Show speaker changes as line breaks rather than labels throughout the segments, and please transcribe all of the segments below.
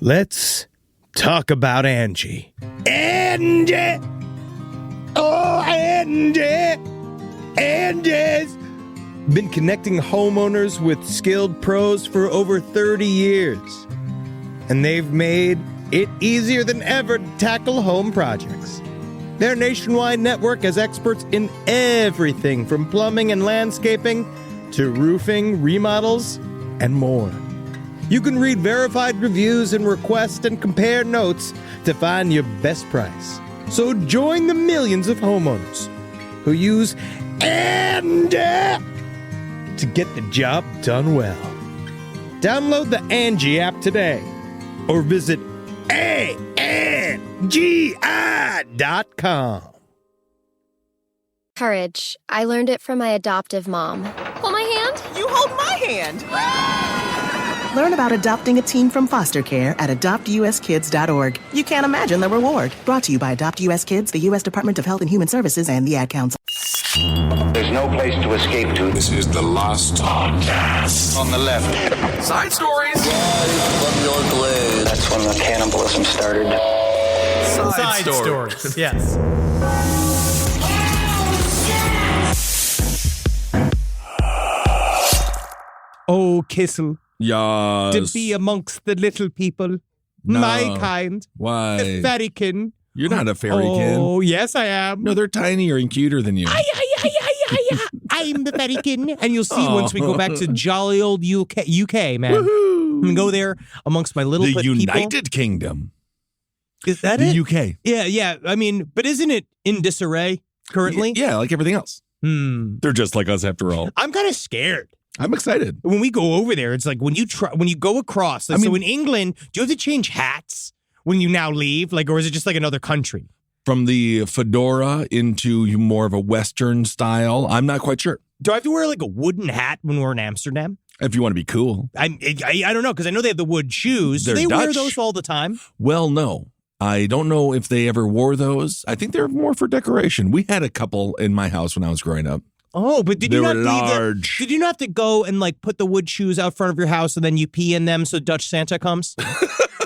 Let's talk about Angie. Angie! Oh, Angie! Angie's been connecting homeowners with skilled pros for over 30 years. And they've made it easier than ever to tackle home projects. Their nationwide network has experts in everything from plumbing and landscaping to roofing, remodels, and more. You can read verified reviews and request and compare notes to find your best price. So join the millions of homeowners who use Angie to get the job done well. Download the Angie app today or visit ANGI.com.
Courage. I learned it from my adoptive mom. Hold my hand.
You hold my hand.
Learn about adopting a teen from foster care at adoptuskids.org. You can't imagine the reward. Brought to you by Adopt US Kids, the U.S. Department of Health and Human Services, and the Ad Council.
There's no place to escape to.
This is the last podcast.
On the left.
Side stories.
From your glade. That's when the cannibalism started.
Side stories. Yes. Oh, Kissel.
Yes.
To be amongst the little people.
No.
My kind.
Why?
The fairykin.
You're not a fairykin.
Oh, yes, I am.
No, they're tinier and cuter than you.
I'm the fairykin. And you'll see once we go back to jolly old UK, man.
Woohoo.
I'm going to go there amongst my little
The
people.
United Kingdom.
Is that
The
it?
UK.
Yeah. I mean, but isn't it in disarray currently?
Yeah, like everything else. They're just like us after all.
I'm kind of scared.
I'm excited.
When we go over there, it's like when you go across. Like, so in England, do you have to change hats when you now leave? Like, or is it just like another country?
From the fedora into more of a Western style, I'm not quite sure.
Do I have to wear like a wooden hat when we're in Amsterdam?
If you want to be cool.
I don't know, because I know they have the wood shoes. Do
They're
they wear
Dutch.
those all the time?
Well, no. I don't know if they ever wore those. I think they're more for decoration. We had a couple in my house when I was growing up.
Oh, but did
They
you
were
not
large.
did you not have to go and like put the wood shoes out front of your house and then you pee in them so Dutch Santa comes?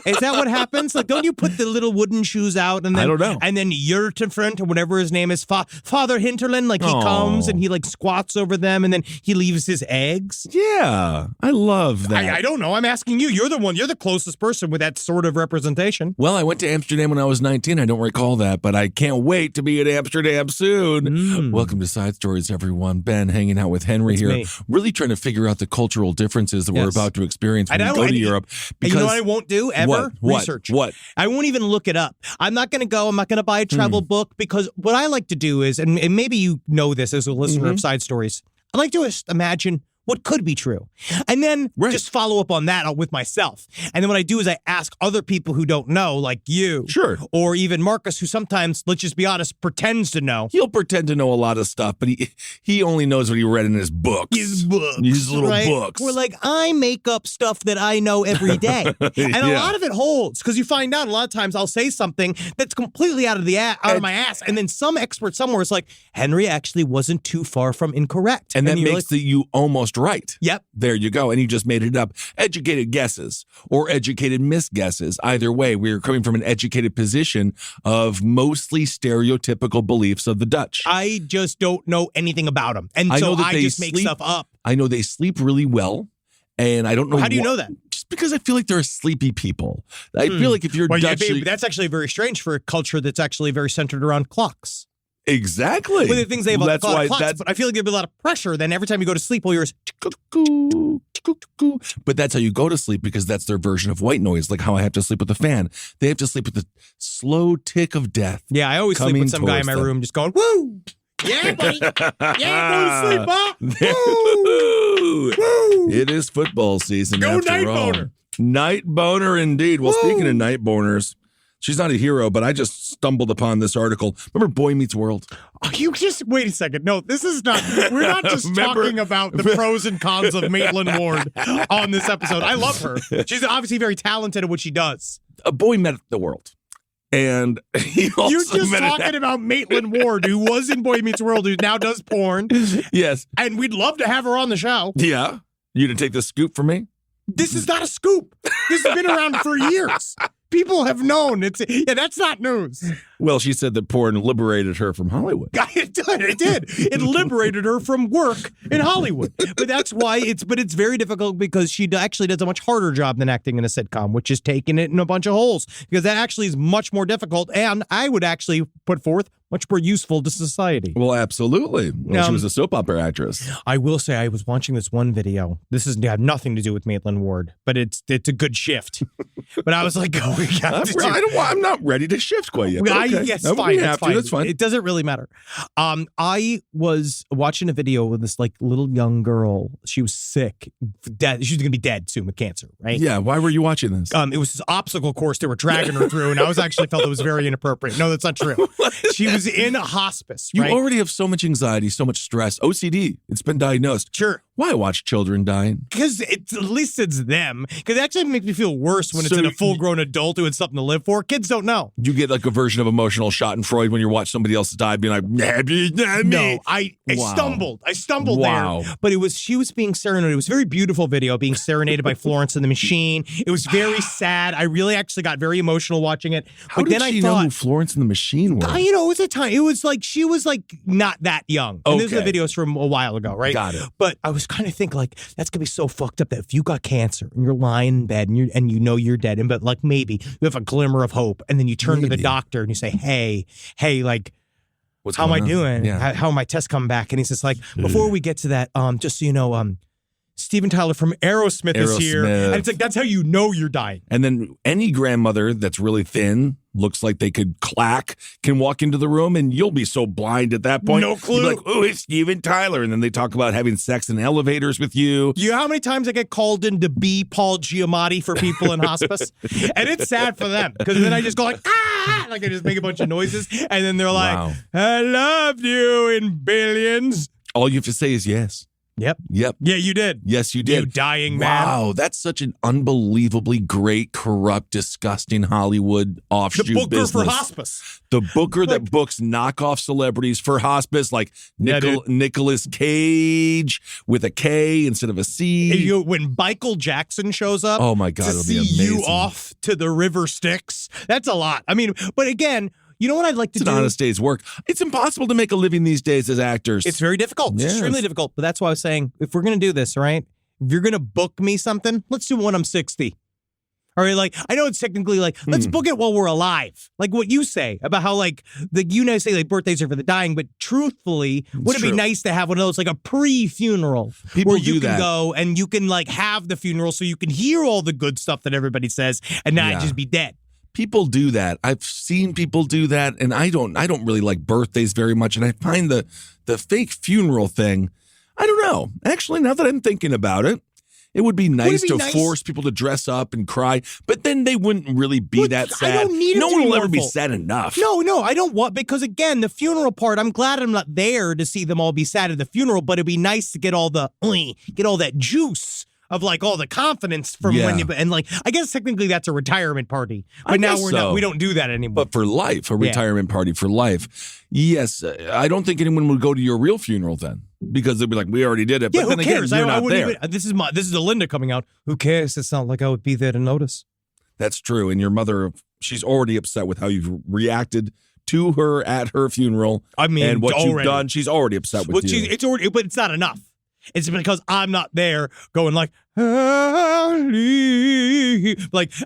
Is that what happens? Like, don't you put the little wooden shoes out and then
I don't know.
And then Jurtenfront or whatever his name is, Father Hinterland, like he comes and he like squats over them and then he leaves his eggs?
Yeah, I love that.
I don't know. I'm asking you. You're the closest person with that sort of representation.
Well, I went to Amsterdam when I was 19. I don't recall that, but I can't wait to be in Amsterdam soon. Welcome to Side Stories, everyone. Ben hanging out with Henry here,
me.
really trying to figure out the cultural differences that we're about to experience when we go to Europe.
Because you know what I won't do ever?
What?
Research.
What?
I won't even look it up. I'm not going to go. I'm not going to buy a travel book because what I like to do is, and maybe you know this as a listener of Side Stories, I like to imagine what could be true. And then just follow up on that with myself. And then what I do is I ask other people who don't know, like you.
Sure.
Or even Marcus, who sometimes, let's just be honest, pretends to know.
He'll pretend to know a lot of stuff, but he only knows what he read in his books. His little books.
We're like, I make up stuff that I know every day. And a lot of it holds, because you find out a lot of times I'll say something that's completely out of my ass. And then some expert somewhere is like, Henry actually wasn't too far from incorrect.
And that makes you almost right.
Yep.
There you go. And you just made it up. Educated guesses or educated misguesses. Either way, we're coming from an educated position of mostly stereotypical beliefs of the Dutch.
I just don't know anything about them. And
I
so
know that
I
they
just make stuff up.
I know they sleep really well. And I don't know.
How do you know that?
Just because I feel like they're sleepy people. I feel like if you're Dutch.
That's actually very strange for a culture that's actually very centered around clocks.
Exactly.
Well, the things they have
That's why
clocks, but I feel like there'd be a lot of pressure. Then every time you go to sleep, all yours.
But that's how you go to sleep because that's their version of white noise, like how I have to sleep with the fan. They have to sleep with the slow tick of death.
Yeah, I always sleep with some guy in my room just going, woo! Yeah, buddy. Yeah, go to sleep, huh? Woo! Woo!
It is football season
Go
after
night
all.
boner.
Night boner indeed. Well, speaking of night boners, she's not a hero, but I just stumbled upon this article. Remember Boy Meets World?
Oh, you just wait a second. No, this is not. We're not just talking about the pros and cons of Maitland Ward on this episode. I love her. She's obviously very talented at what she does.
A boy met the world. And he also
You're just talking about Maitland Ward, who was in Boy Meets World, who now does porn.
Yes.
And we'd love to have her on the show.
Yeah. You didn't take the scoop from me?
This is not a scoop. This has been around for years. People have known. That's not news.
Well, she said that porn liberated her from Hollywood.
It did. It liberated her from work in Hollywood. But that's why it's very difficult because she actually does a much harder job than acting in a sitcom, which is taking it in a bunch of holes because that actually is much more difficult. And I would actually put forth much more useful to society.
Well, absolutely. Well, she was a soap opera actress.
I will say I was watching this one video. This has nothing to do with Maitland Ward, but it's a good shift. But I was like,
I'm not ready to shift quite yet. Okay.
Yes, fine.
That's fine.
It doesn't really matter. I was watching a video with this little young girl. She was sick, dead. She was going to be dead soon with cancer, right?
Yeah. Why were you watching this?
It was this obstacle course they were dragging her through, and I felt it was very inappropriate. No, that's not true. She was in a hospice.
You
right?
already have so much anxiety, so much stress, OCD. It's been diagnosed.
Sure.
Why watch children dying?
Because at least it's them. Because it actually makes me feel worse when it's in a full-grown adult who had something to live for. Kids don't know.
You get a version of emotional Schadenfreude when you watch somebody else die, being like,
no, I stumbled. I stumbled there. But she was being serenaded. It was a very beautiful video, being serenaded by Florence and the Machine. It was very sad. I really actually got very emotional watching it.
How did she know who Florence and the Machine were?
It was a time. It was she was not that young. And those are the videos from a while ago, right?
Got it.
But I was kind of thinking that's gonna be so fucked up that if you got cancer and you're lying in bed and you know you're dead, but maybe you have a glimmer of hope, and then you turn to the doctor and you say, hey,
what's
how am I
on?
doing?
Yeah.
How are my tests coming back? And he says before we get to that, just so you know, Steven Tyler from Aerosmith is here. And it's that's how you know you're dying.
And then any grandmother that's really thin, looks like they could clack, can walk into the room, and you'll be so blind at that point.
No clue.
You'll be like, oh, it's Steven Tyler. And then they talk about having sex in elevators with you.
You know how many times I get called in to be Paul Giamatti for people in hospice? And it's sad for them because then I just go ah! I just make a bunch of noises. And then they're like,
Wow.
I loved you in billions.
All you have to say is yes.
Yep.
Yeah,
you did.
Yes, you did.
You dying man.
Wow, that's such an unbelievably great, corrupt, disgusting Hollywood offshoot
The booker
business.
for hospice.
The booker that books knockoff celebrities for hospice, like Nicolas Cage with a K instead of a C.
When Michael Jackson shows up,
oh my God,
to
it'll
see
be amazing.
you off to the river Styx, that's a lot. I mean, but again, you know what I'd like to do?
It's an honest day's work. It's impossible to make a living these days as actors.
It's very difficult. It's extremely difficult. But that's why I was saying, if we're going to do this, right? If you're going to book me something, let's do when I'm 60. All right, I know it's technically let's book it while we're alive. Like what you say about how say birthdays are for the dying, but truthfully, would it be nice to have one of those a pre-funeral where you can go and you can have the funeral so you can hear all the good stuff that everybody says and not just be dead.
People do that. I've seen people do that, and I don't really like birthdays very much. And I find the fake funeral thing, I don't know. Actually, now that I'm thinking about it, it would be nice to force people to dress up and cry, but then they wouldn't really be that sad.
I don't need it
no
to
one
be
will ever be
mournful.
sad enough.
No, I don't want, because again, the funeral part, I'm glad I'm not there to see them all be sad at the funeral, but it'd be nice to get all that juice of all the confidence from when you, and I guess technically that's a retirement party, but now we don't do that anymore.
But for life, a retirement party for life. Yes, I don't think anyone would go to your real funeral then, because they'd be like, we already did it.
Yeah,
but then
who cares?
Again, you're not there.
This is the Linda coming out. Who cares? It's not like I would be there to notice.
That's true. And your mother, she's already upset with how you've reacted to her at her funeal.
I mean,
and what you've done, she's already upset with you.
But it's not enough. It's because I'm not there going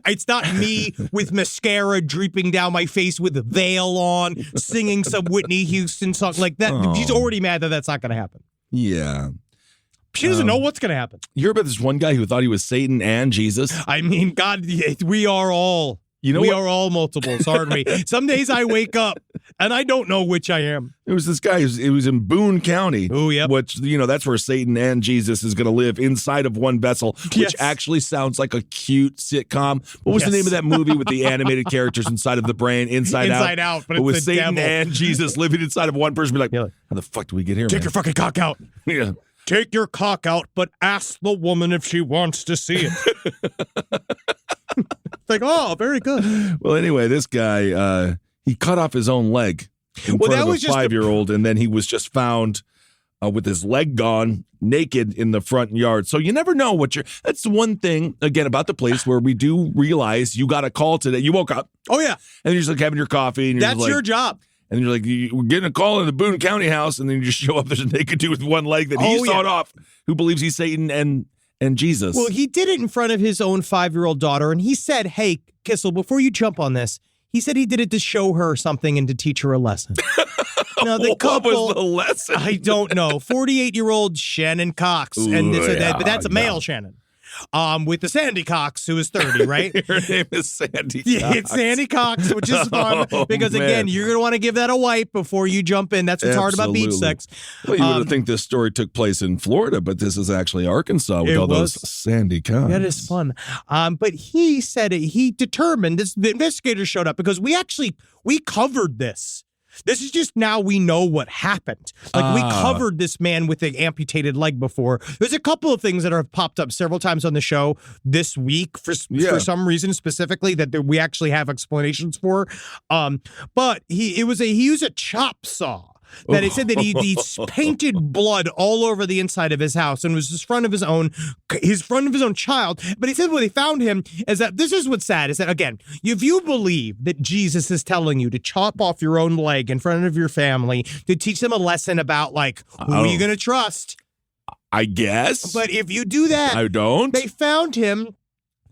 it's not me with mascara dripping down my face with a veil on, singing some Whitney Houston song like that.
Oh.
She's already mad that that's not going to happen.
Yeah.
She doesn't know what's going to happen.
You heard about this one guy who thought he was Satan and Jesus?
I mean, God, we are all. We are all multiples, aren't we? Some days I wake up and I don't know which I am.
It was this guy. It was in Boone County.
Oh, yep.
Which, that's where Satan and Jesus is going to live inside of one vessel, which actually sounds like a cute sitcom. What was the name of that movie with the animated characters inside of the brain, Inside Out?
But it's
with
the
Satan
devil.
And Jesus living inside of one person. Be like, how the fuck do we get here,
Take
man?
your fucking cock out.
Yeah.
Take your cock out, but ask the woman if she wants to see it. Oh, very good.
Well, anyway, this guy, he cut off his own leg in front of a 5-year-old, and then he was just found with his leg gone, naked in the front yard. So you never know that's the one thing, again, about the place where we do realize you got a call today. You woke up.
Oh, yeah.
And you're just like having your coffee. And
That's your job.
And you're like, we're getting a call in the Boone County house, and then you just show up. There's a naked dude with one leg that he sawed off, who believes he's Satan and Jesus.
Well, he did it in front of his own 5-year-old daughter, and he said, hey, Kissel, before you jump on this, he said he did it to show her something and to teach her a lesson. Now, the couple,
what was the lesson?
I don't know. 48-year-old Shannon Cox, but that's a male Shannon. With the Sandy Cox, who is 30, right?
Her name is Sandy Cox.
Yeah, it's Sandy Cox, which is fun because, again, you're going to want to give that a wipe before you jump in. That's what's hard about beach sex.
Well, you would think this story took place in Florida, but this is actually Arkansas with all those Sandy Cox.
That is fun. But he said he determined, the investigators showed up because we covered this. This is just now we know what happened. Like, we covered this man with an amputated leg before. There's a couple of things that have popped up several times on the show this week for some reason specifically that we actually have explanations for. But he used a chop saw. That he said that he painted blood all over the inside of his house and was in front of his own child. But he said when they found him is that this is what's sad is that, again, if you believe that Jesus is telling you to chop off your own leg in front of your family to teach them a lesson about, like, who are you going to trust?
I guess.
But if you do that,
I don't.
They found him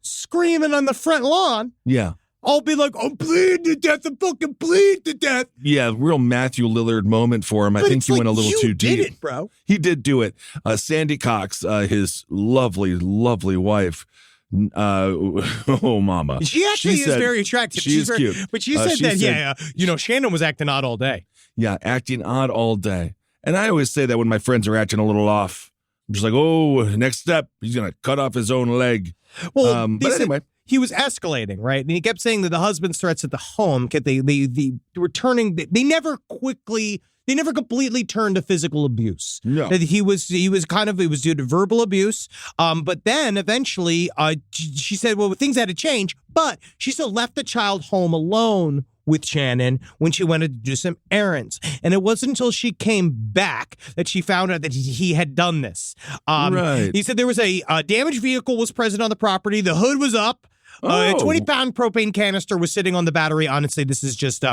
screaming on the front lawn.
Yeah.
I'll be like, I'm bleeding to death. I'm fucking bleeding to death.
Yeah, real Matthew Lillard moment for him. I think he went a little too deep.
You did it, bro.
He did do it. Sandy Cox, his lovely, lovely wife. Mama.
She actually is very attractive.
She's cute.
But she said that, Shannon was acting odd all day.
Yeah, acting odd all day. And I always say that when my friends are acting a little off. I'm just like, oh, next step, he's going to cut off his own leg.
Well,
but anyway.
He was escalating, right? And he kept saying that the husband's threats at the home, they were turning, they never completely turned to physical abuse.
No.
That he was due to verbal abuse. But then eventually, she said, well, things had to change, but she still left the child home alone with Shannon when she wanted to do some errands. And it wasn't until she came back that she found out that he had done this.
Right.
He said there was a damaged vehicle was present on the property. The hood was up. A 20-pound propane canister was sitting on the battery. Honestly, this is just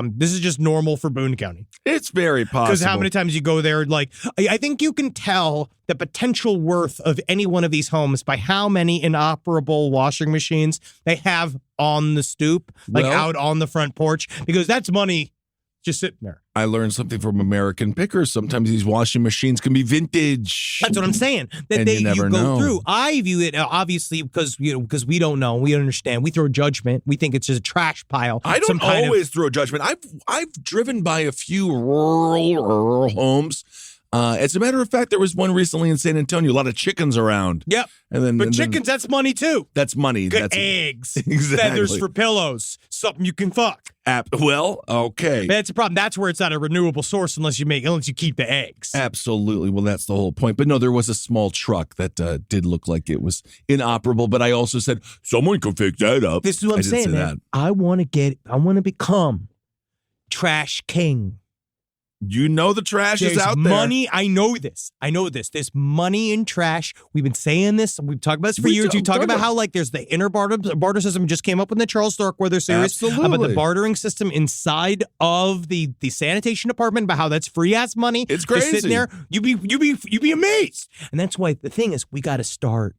normal for Boone County.
It's very possible.
Because how many times you go there, like, I think you can tell the potential worth of any one of these homes by how many inoperable washing machines they have on the stoop, like out on the front porch, because that's money just sitting there.
I learned something from American Pickers. Sometimes these washing machines can be vintage.
That's what I'm saying. That
you never
go
know.
through. I view it obviously because we don't know, we don't understand. We throw judgment. We think it's just a trash pile.
I don't always throw judgment. I've driven by a few rural homes. As a matter of fact, there was one recently in San Antonio. A lot of chickens around.
Yep. But chickens, that's money too.
That's money.
Good eggs.
Exactly.
Feathers for pillows. Something you can fuck.
Well, okay.
That's a problem. That's where it's not a renewable source unless you keep the eggs.
Absolutely. Well, that's the whole point. But no, there was a small truck that did look like it was inoperable. But I also said, someone could fix that up.
This is what I'm saying, man. I want to become trash king.
You know the trash is out there.
Money. I know this. There's money in trash. We've been saying this. We've talked about this for years. You talk about how, like, there's the inner barter system just came up in the Charles Starkweather series.
Absolutely.
About the bartering system inside of the sanitation department, about how that's free ass money.
It's crazy.
Just sitting there. You be amazed. And that's why the thing is, we got to start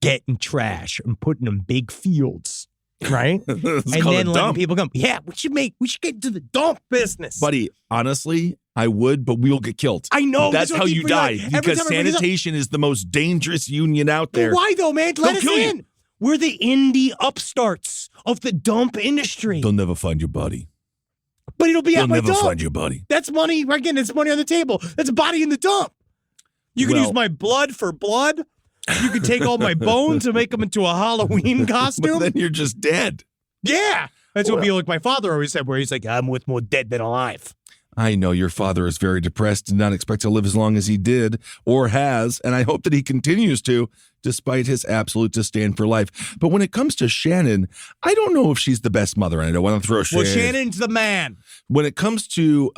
getting trash and putting them in big fields. Right? And then letting people come. Yeah, we should get to the dump business.
Buddy, honestly, I would, but we'll get killed.
I know.
That's how you die. Because sanitation is the most dangerous union out there.
Well, why though, man? Let us in. We're the indie upstarts of the dump industry.
They'll never find your body.
But it'll be at my dump.
They'll never find your body.
That's money. Again, it's money on the table. That's a body in the dump. You can use my blood for blood. You could take all my bones and make them into a Halloween costume.
But then you're just dead.
Yeah. That's what like my father always said, where he's like, I'm with more dead than alive.
I know your father is very depressed and not expect to live as long as he did or has, and I hope that he continues to, despite his absolute disdain for life. But when it comes to Shannon, I don't know if she's the best mother, and I don't want to throw shade.
Well, Shannon's the man.
When it comes to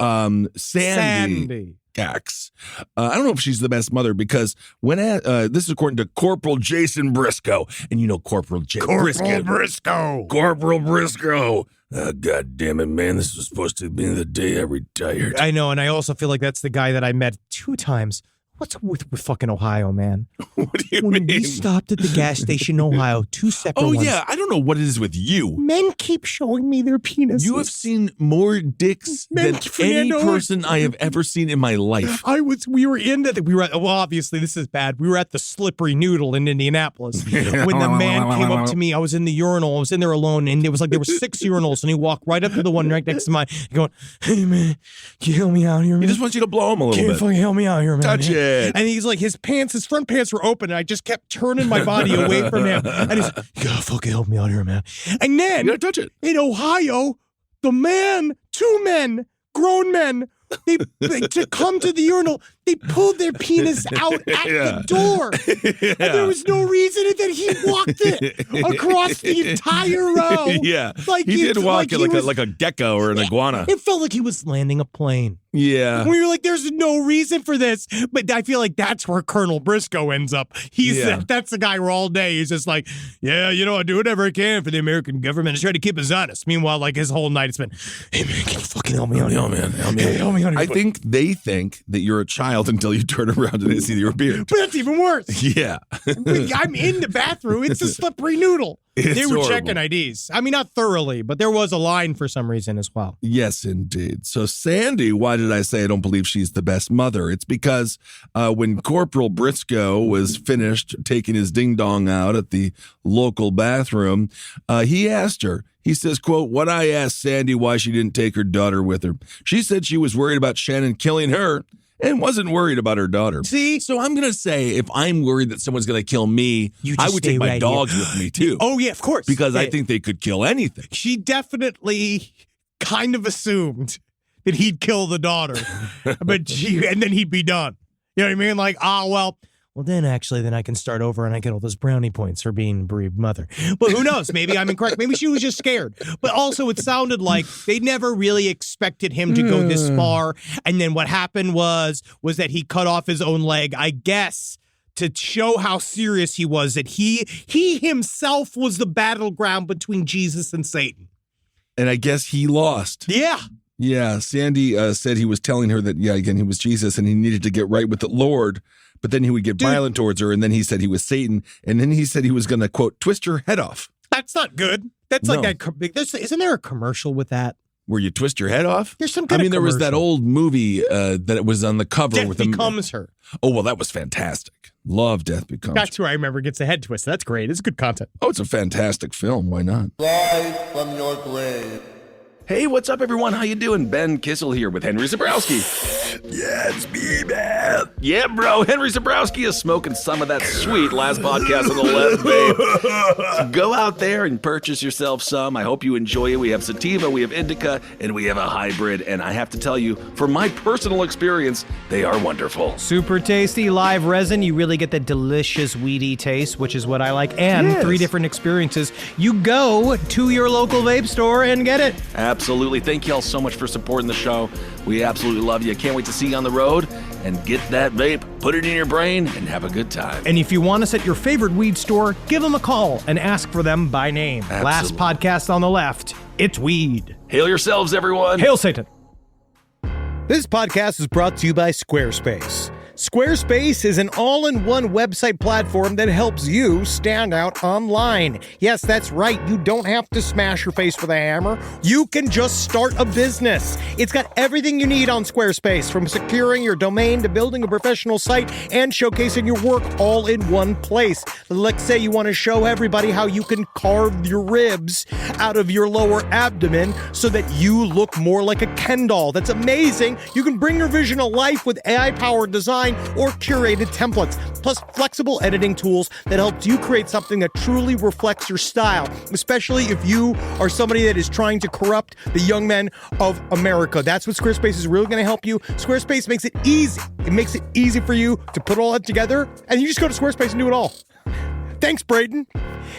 Sandy. pickaxe. I don't know if she's the best mother because this is according to Corporal Jason Briscoe. And you know Corporal Briscoe. Corporal Briscoe. God damn it, man. This was supposed to be the day I retired.
I know, and I also feel like that's the guy that I met 2 times. What's with fucking Ohio, man?
What do you
when
mean?
we stopped at the gas station in Ohio, 2 separate ones.
Oh, yeah. I don't know what it is with you.
Men keep showing me their penises.
You have seen more dicks than any person I have ever seen in my life.
We were obviously this is bad. We were at the Slippery Noodle in Indianapolis. When the man came up to me, I was in the urinal. I was in there alone, and there were 6 urinals, and he walked right up to the one right next to mine, going, "Hey, man, can you help me out here, man?
He just wants you to blow him a little
Can you
bit.
fucking help me out here, man?
Touch it.
And he's like, his front pants were open, and I just kept turning my body away from him. And he's like, "You gotta fucking help me out here, man." And then,
You gotta touch it.
in Ohio, 2 men, grown men, they to come to the urinal, they pulled their penis out at the door. And there was no reason, and then he walked it across the entire row.
Yeah.
Like
he did walk
like
it like a gecko or an iguana.
It felt like he was landing a plane.
Yeah.
We were like, there's no reason for this. But I feel like that's where Colonel Briscoe ends up. That's the guy where all day he's just like, yeah, I do whatever I can for the American government to try to keep us honest. Meanwhile, like his whole night it's been, "Hey, man, can you fucking help me out?
Help me out, man.
Hey, help me out.
I think they think that you're a child until you turn around and they see your beard.
But that's even worse.
Yeah.
I'm in the bathroom. It's a Slippery Noodle. They were
horrible.
checking IDs. I mean, not thoroughly, but there was a line for some reason as well.
Yes, indeed. So Sandy, why did I say I don't believe she's the best mother? It's because when Corporal Briscoe was finished taking his ding-dong out at the local bathroom, he asked her, he says, quote, "What I asked Sandy why she didn't take her daughter with her. She said she was worried about Shannon killing her and wasn't worried about her daughter."
See?
So I'm going to say if I'm worried that someone's going to kill me,
You
I
just
would
stay
take my
right
dogs
here.
with me too.
Oh, yeah, of course.
Because I
Yeah.
think they could kill anything.
She definitely kind of assumed that he'd kill the daughter, and then he'd be done. You know what I mean? Like, well, then I can start over and I get all those brownie points for being a bereaved mother. But who knows? Maybe I'm incorrect. Maybe she was just scared. But also it sounded like they never really expected him to go this far. And then what happened was that he cut off his own leg, I guess, to show how serious he was, that he himself was the battleground between Jesus and Satan.
And I guess he lost.
Yeah.
Yeah, Sandy said he was telling her that, he was Jesus and he needed to get right with the Lord, but then he would get violent towards her, and then he said he was Satan, and then he said he was going to, quote, twist her head off.
That's not good. That's like that. Isn't there a commercial with that?
Where you twist your head off?
There's some kind of
there was that
commercial.
old movie that was on the cover
Death
with
Becomes Her.
Oh, well, that was fantastic. Love Death Becomes
That's who I remember gets the head twisted. That's great. It's good content.
Oh, it's a fantastic film. Why not?
Live from your grave.
Hey, what's up, everyone? How you doing? Ben Kissel here with Henry Zabrowski. Yeah, it's me, man. Yeah, bro. Henry Zabrowski is smoking some of that sweet last podcast on the left, babe. So go out there and purchase yourself some. I hope you enjoy it. We have sativa, we have indica, and we have a hybrid. And I have to tell you, from my personal experience, they are wonderful.
Super tasty live resin. You really get that delicious weedy taste, which is what I like. And
Yes.
3 different experiences. You go to your local vape store and get it.
Absolutely. Thank you all so much for supporting the show. We absolutely love you. Can't wait to see you on the road and get that vape, put it in your brain, and have a good time.
And if you want us at your favorite weed store, give them a call and ask for them by name. Last
Absolutely.
podcast on the left, it's weed.
Hail yourselves, everyone.
Hail Satan.
This podcast is brought to you by Squarespace. Squarespace is an all-in-one website platform that helps you stand out online. Yes, that's right. You don't have to smash your face with a hammer. You can just start a business. It's got everything you need on Squarespace, from securing your domain to building a professional site and showcasing your work all in one place. Let's say you want to show everybody how you can carve your ribs out of your lower abdomen so that you look more like a Ken doll. That's amazing. You can bring your vision to life with AI-powered design or curated templates, plus flexible editing tools that helps you create something that truly reflects your style, especially if you are somebody that is trying to corrupt the young men of America. That's what Squarespace is really going to help you. Squarespace makes it easy. It makes it easy for you to put all that together, and you just go to Squarespace and do it all. Thanks, Braden.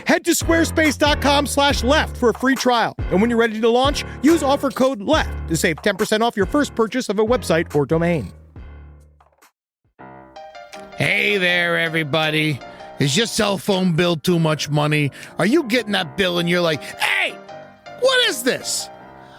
Head to squarespace.com/left for a free trial. And when you're ready to launch, use offer code LEFT to save 10% off your first purchase of a website or domain.
Hey there, everybody. Is your cell phone bill too much money? Are you getting that bill and you're like, hey, what is this?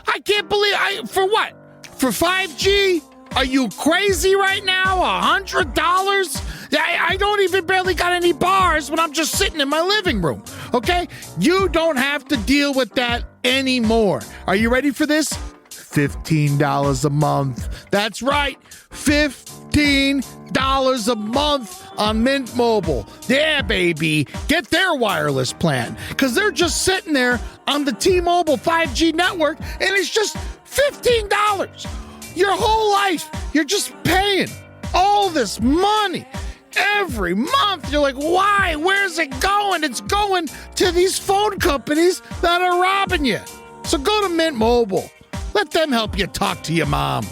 I can't believe for what? For 5G? Are you crazy right now? $100? I don't even barely got any bars when I'm just sitting in my living room, okay? You don't have to deal with that anymore. Are you ready for this? $15 a month. That's right, $15 a month on Mint Mobile. Yeah, baby. Get their wireless plan because they're just sitting there on the T-Mobile 5G network and it's just $15. Your whole life, you're just paying all this money every month. You're like, why? Where's it going? It's going to these phone companies that are robbing you. So go to Mint Mobile. Let them help you talk to your mom.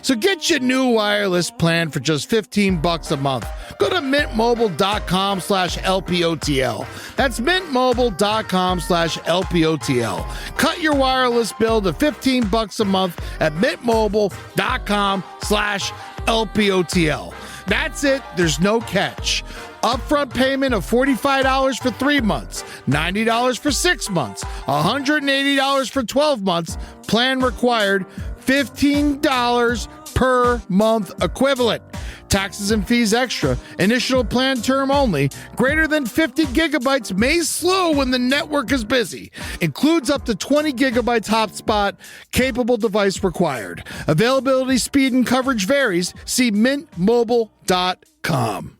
So get your new wireless plan for just $15 a month. Go to mintmobile.com/LPOTL. That's mintmobile.com/LPOTL. Cut your wireless bill to $15 a month at mintmobile.com/LPOTL. That's it. There's no catch. Upfront payment of $45 for 3 months, $90 for 6 months, $180 for 12 months. Plan required, $15 per month equivalent. Taxes and fees extra. Initial plan term only. Greater than 50 gigabytes may slow when the network is busy. Includes up to 20 gigabytes hotspot. Capable device required. Availability, speed, and coverage varies. See mintmobile.com.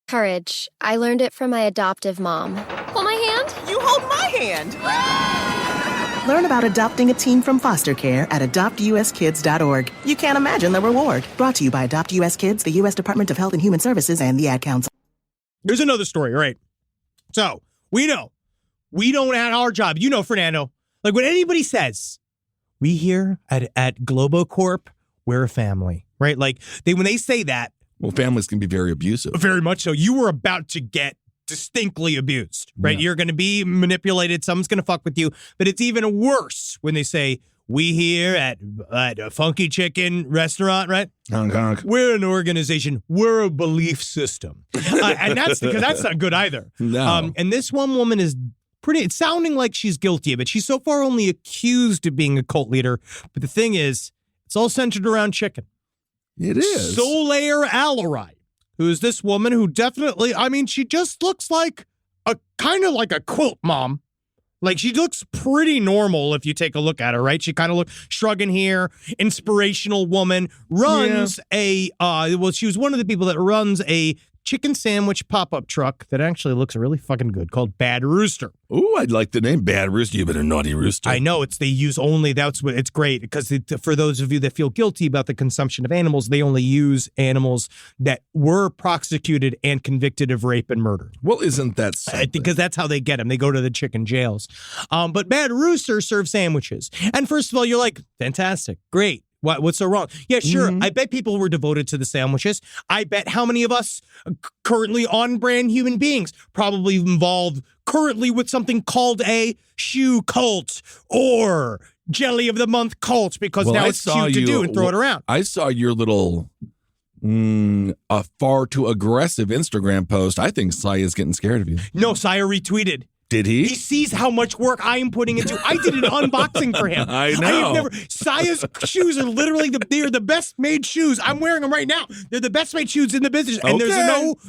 Courage. I learned it from my adoptive mom. Hold my hand.
You hold my hand.
Learn about adopting a teen from foster care at adoptuskids.org. You can't imagine the reward. Brought to you by Adopt US Kids, the U.S. Department of Health and Human Services, and the Ad Council.
Here's another story, right? So, we know. We don't have our job. You know, Fernando. Like, when anybody says, we here at Globocorp, we're a family, right? Like, when they say that,
well, families can be very abusive.
very much so. You were about to get distinctly abused, right?
Yeah.
You're going to be manipulated. Someone's going to fuck with you. But it's even worse when they say, we here at a Funky Chicken restaurant, right?
Honk, honk.
We're an organization. We're a belief system. And that's because that's not good either.
No.
And this one woman is it's sounding like she's guilty of it. She's so far only accused of being a cult leader. But the thing is, it's all centered around chicken.
It is.
Solaire Alarai, who's this woman who definitely, she just looks like a kind of like a quilt mom. Like, she looks pretty normal if you take a look at her, right? She kind of looks shrugging here, inspirational woman, runs she was one of the people that runs a chicken sandwich pop-up truck that actually looks really fucking good called Bad Rooster.
Ooh, I'd like the name Bad Rooster. You've been a naughty rooster.
I know it's great because for those of you that feel guilty about the consumption of animals, they only use animals that were prosecuted and convicted of rape and murder.
Well, isn't that something?
Because that's how they get them. They go to the chicken jails. But Bad Rooster serves sandwiches. And first of all, you're like, fantastic, great. What's so wrong? Yeah, sure. I bet people were devoted to the sandwiches. I bet how many of us currently on-brand human beings probably involved currently with something called a shoe cult or Jelly of the Month cult because now it's cute to do and throw it around.
I saw your little a far too aggressive Instagram post. I think Saya's getting scared of you.
No, Saya retweeted.
Did he?
He sees how much work I am putting into. I did an unboxing for him.
I know.
Saya's shoes are literally they're the best made shoes. I'm wearing them right now. They're the best made shoes in the business. And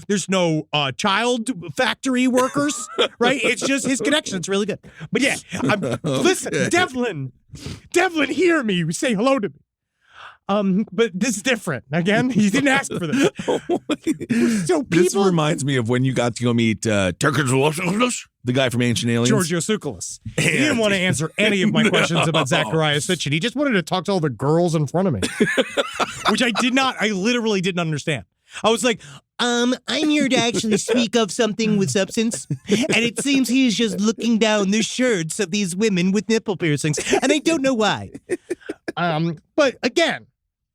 there's no child factory workers, right? It's just his connection. It's really good. But yeah, listen, Devlin, hear me. Say hello to me. But this is different. Again, he didn't ask for this. So
this reminds me of when you got to go meet the guy from Ancient Aliens.
Giorgio Tsoukalos. He didn't want to answer any of my questions about Zachariah Sitchin. He just wanted to talk to all the girls in front of me, which I literally didn't understand. I was like, I'm here to actually speak of something with substance. And it seems he's just looking down the shirts of these women with nipple piercings. And I don't know why. But again,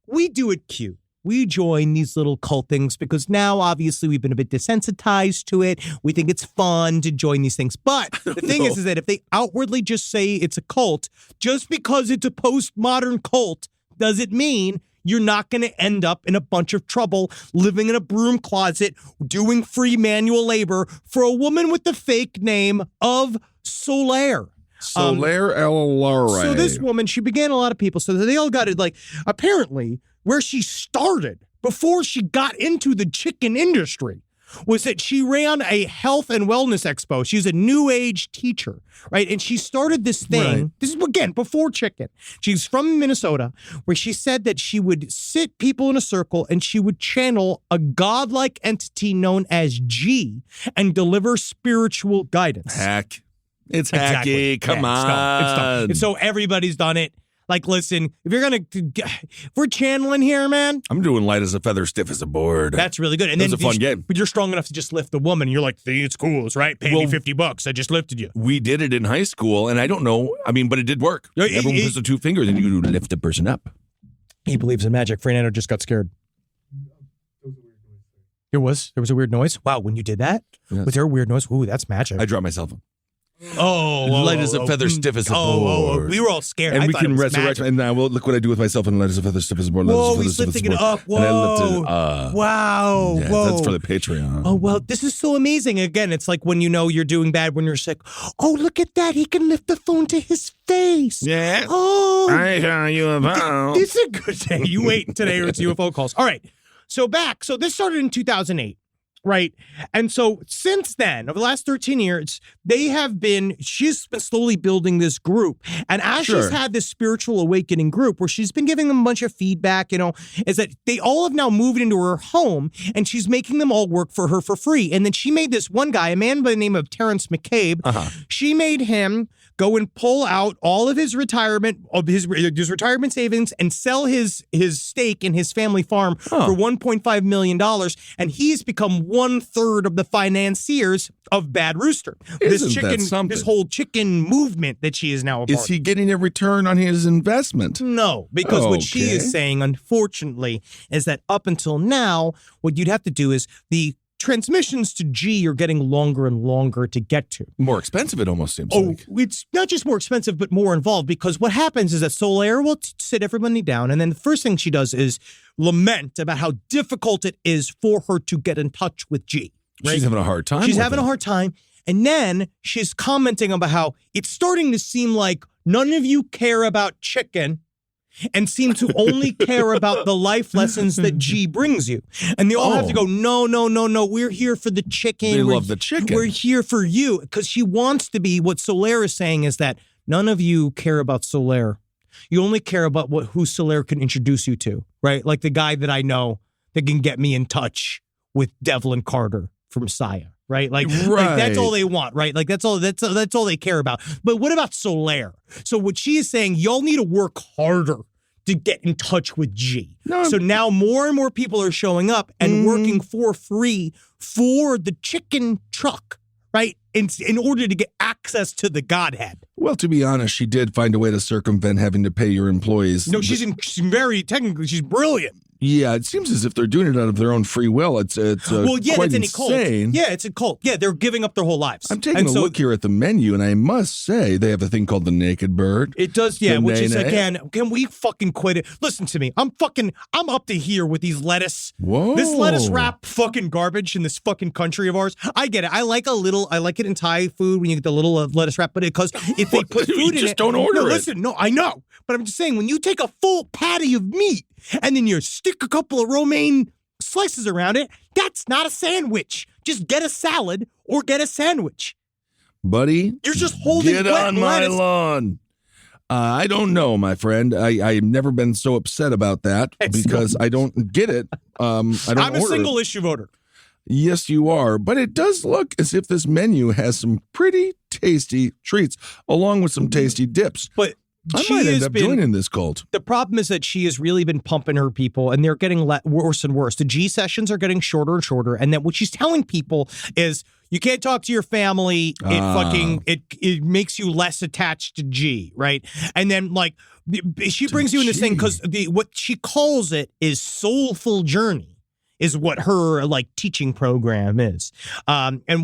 we do it cute. We join these little cult things because now, obviously, we've been a bit desensitized to it. We think it's fun to join these things. But the thing is that if they outwardly just say it's a cult, just because it's a postmodern cult, doesn't mean you're not going to end up in a bunch of trouble living in a broom closet, doing free manual labor for a woman with the fake name of Solaire.
Solaire Elore.
So this woman, she began a lot of people. So they all got it. Like, apparently, where she started before she got into the chicken industry was that she ran a health and wellness expo. She's a new age teacher, right? And she started this thing.
Right.
This is, again, before chicken. She's from Minnesota, where she said that she would sit people in a circle and she would channel a godlike entity known as G and deliver spiritual guidance.
Hack. It's
Exactly.
hacky. Come
Yeah,
on.
It's dumb. And so everybody's done it. Like, listen, if we're channeling here, man,
I'm doing light as a feather, stiff as a board.
that's really good. And
That was
then
a fun game.
But you're strong enough to just lift the woman. You're like, it's cool, it's right. Pay me $50. I just lifted you.
We did it in high school, and I don't know. I mean, but it did work. Everyone puts the two fingers, and you lift the person up.
He believes in magic. Fernando just got scared. There was a weird noise. Wow, when you did that,
Yes.
was there a weird noise? Ooh, that's magic.
I dropped my cell phone.
Light
as a feather, stiff as a board.
We were all scared.
And
I
we
thought
can
it was
resurrect.
magic.
And now, well, look what I do with myself, and light as a feather, stiff as a board. light as a
Whoa,
feather,
he's
stiff as a
lifting it
board.
up.
And I lifted it
Whoa.
up.
Wow.
Yeah,
Whoa.
that's for the Patreon.
Oh, well, this is so amazing. Again, it's like when you know you're doing bad when you're sick. Oh, look at that. He can lift the phone to his face.
Yeah.
Oh.
I saw you about.
This is a good day. You wait today or it's UFO calls. All right. So this started in 2008. Right. And so since then, over the last 13 years, she's been slowly building this group. And as she's had this spiritual awakening group where she's been giving them a bunch of feedback, is that they all have now moved into her home and she's making them all work for her for free. And then she made this one guy, a man by the name of Terrence McCabe. She made him go and pull out all of his retirement savings and sell his stake in his family farm for $1.5 million. And he's become 1/3 of the financiers of Bad Rooster.
Isn't that something?
This whole chicken movement that she is now a part
Is he getting a return on his investment?
No, because what she
Okay.
is saying, unfortunately, is that up until now, what you'd have to do is the transmissions to G are getting longer and longer to get to.
More expensive, it almost seems like.
It's not just more expensive, but more involved, because what happens is that Solaire will sit everybody down, and then the first thing she does is lament about how difficult it is for her to get in touch with G. Right?
She's having a hard time.
She's
with
having
it.
a hard time. And then she's commenting about how it's starting to seem like none of you care about chicken and seem to only care about the life lessons that G brings you. And they all have to go, no, we're here for the chicken.
They love the chicken.
We're here for you. Because she wants to be, what Solaire is saying is that none of you care about Solaire. You only care about who Solaire can introduce you to, right? Like the guy that I know that can get me in touch with Devlin Carter from Saya. Right? Like that's all they want, right? Like that's all they care about. But what about Solaire? So what she is saying, y'all need to work harder to get in touch with G. So now more and more people are showing up and working for free for the chicken truck, right? In order to get access to the Godhead.
Well, to be honest, she did find a way to circumvent having to pay your employees.
No, she's brilliant.
Yeah, it seems as if they're doing it out of their own free will. It's quite
that's any cult.
insane.
Yeah, it's a cult. Yeah, they're giving up their whole lives.
I'm taking a look here at the menu, and I must say they have a thing called the Naked Bird.
It does, yeah, which is,
nay-nay.
again, can we fucking quit it? Listen to me. I'm up to here with these lettuce.
Whoa.
This lettuce wrap fucking garbage in this fucking country of ours. I get it. I like it in Thai food when you get the little lettuce wrap, but because if they put food in it.
just don't order it.
Listen, no, I know. But I'm just saying, when you take a full patty of meat and then you stick a couple of romaine slices around it, that's not a sandwich. Just get a salad or get a sandwich.
Buddy,
You're just holding
get
wet
on my
lettuce.
lawn. I don't know, my friend. I've never been so upset about that because I don't get it. I'm
a single issue voter.
Yes, you are. But it does look as if this menu has some pretty tasty treats along with some tasty dips.
But
I
she
might end
has
up
been,
joining this cult.
The problem is that she has really been pumping her people, and they're getting worse and worse. The G sessions are getting shorter and shorter, and then what she's telling people is you can't talk to your family. It makes you less attached to G, right? And then like she brings you in this thing because what she calls it is soulful journey. is what her like teaching program is. And a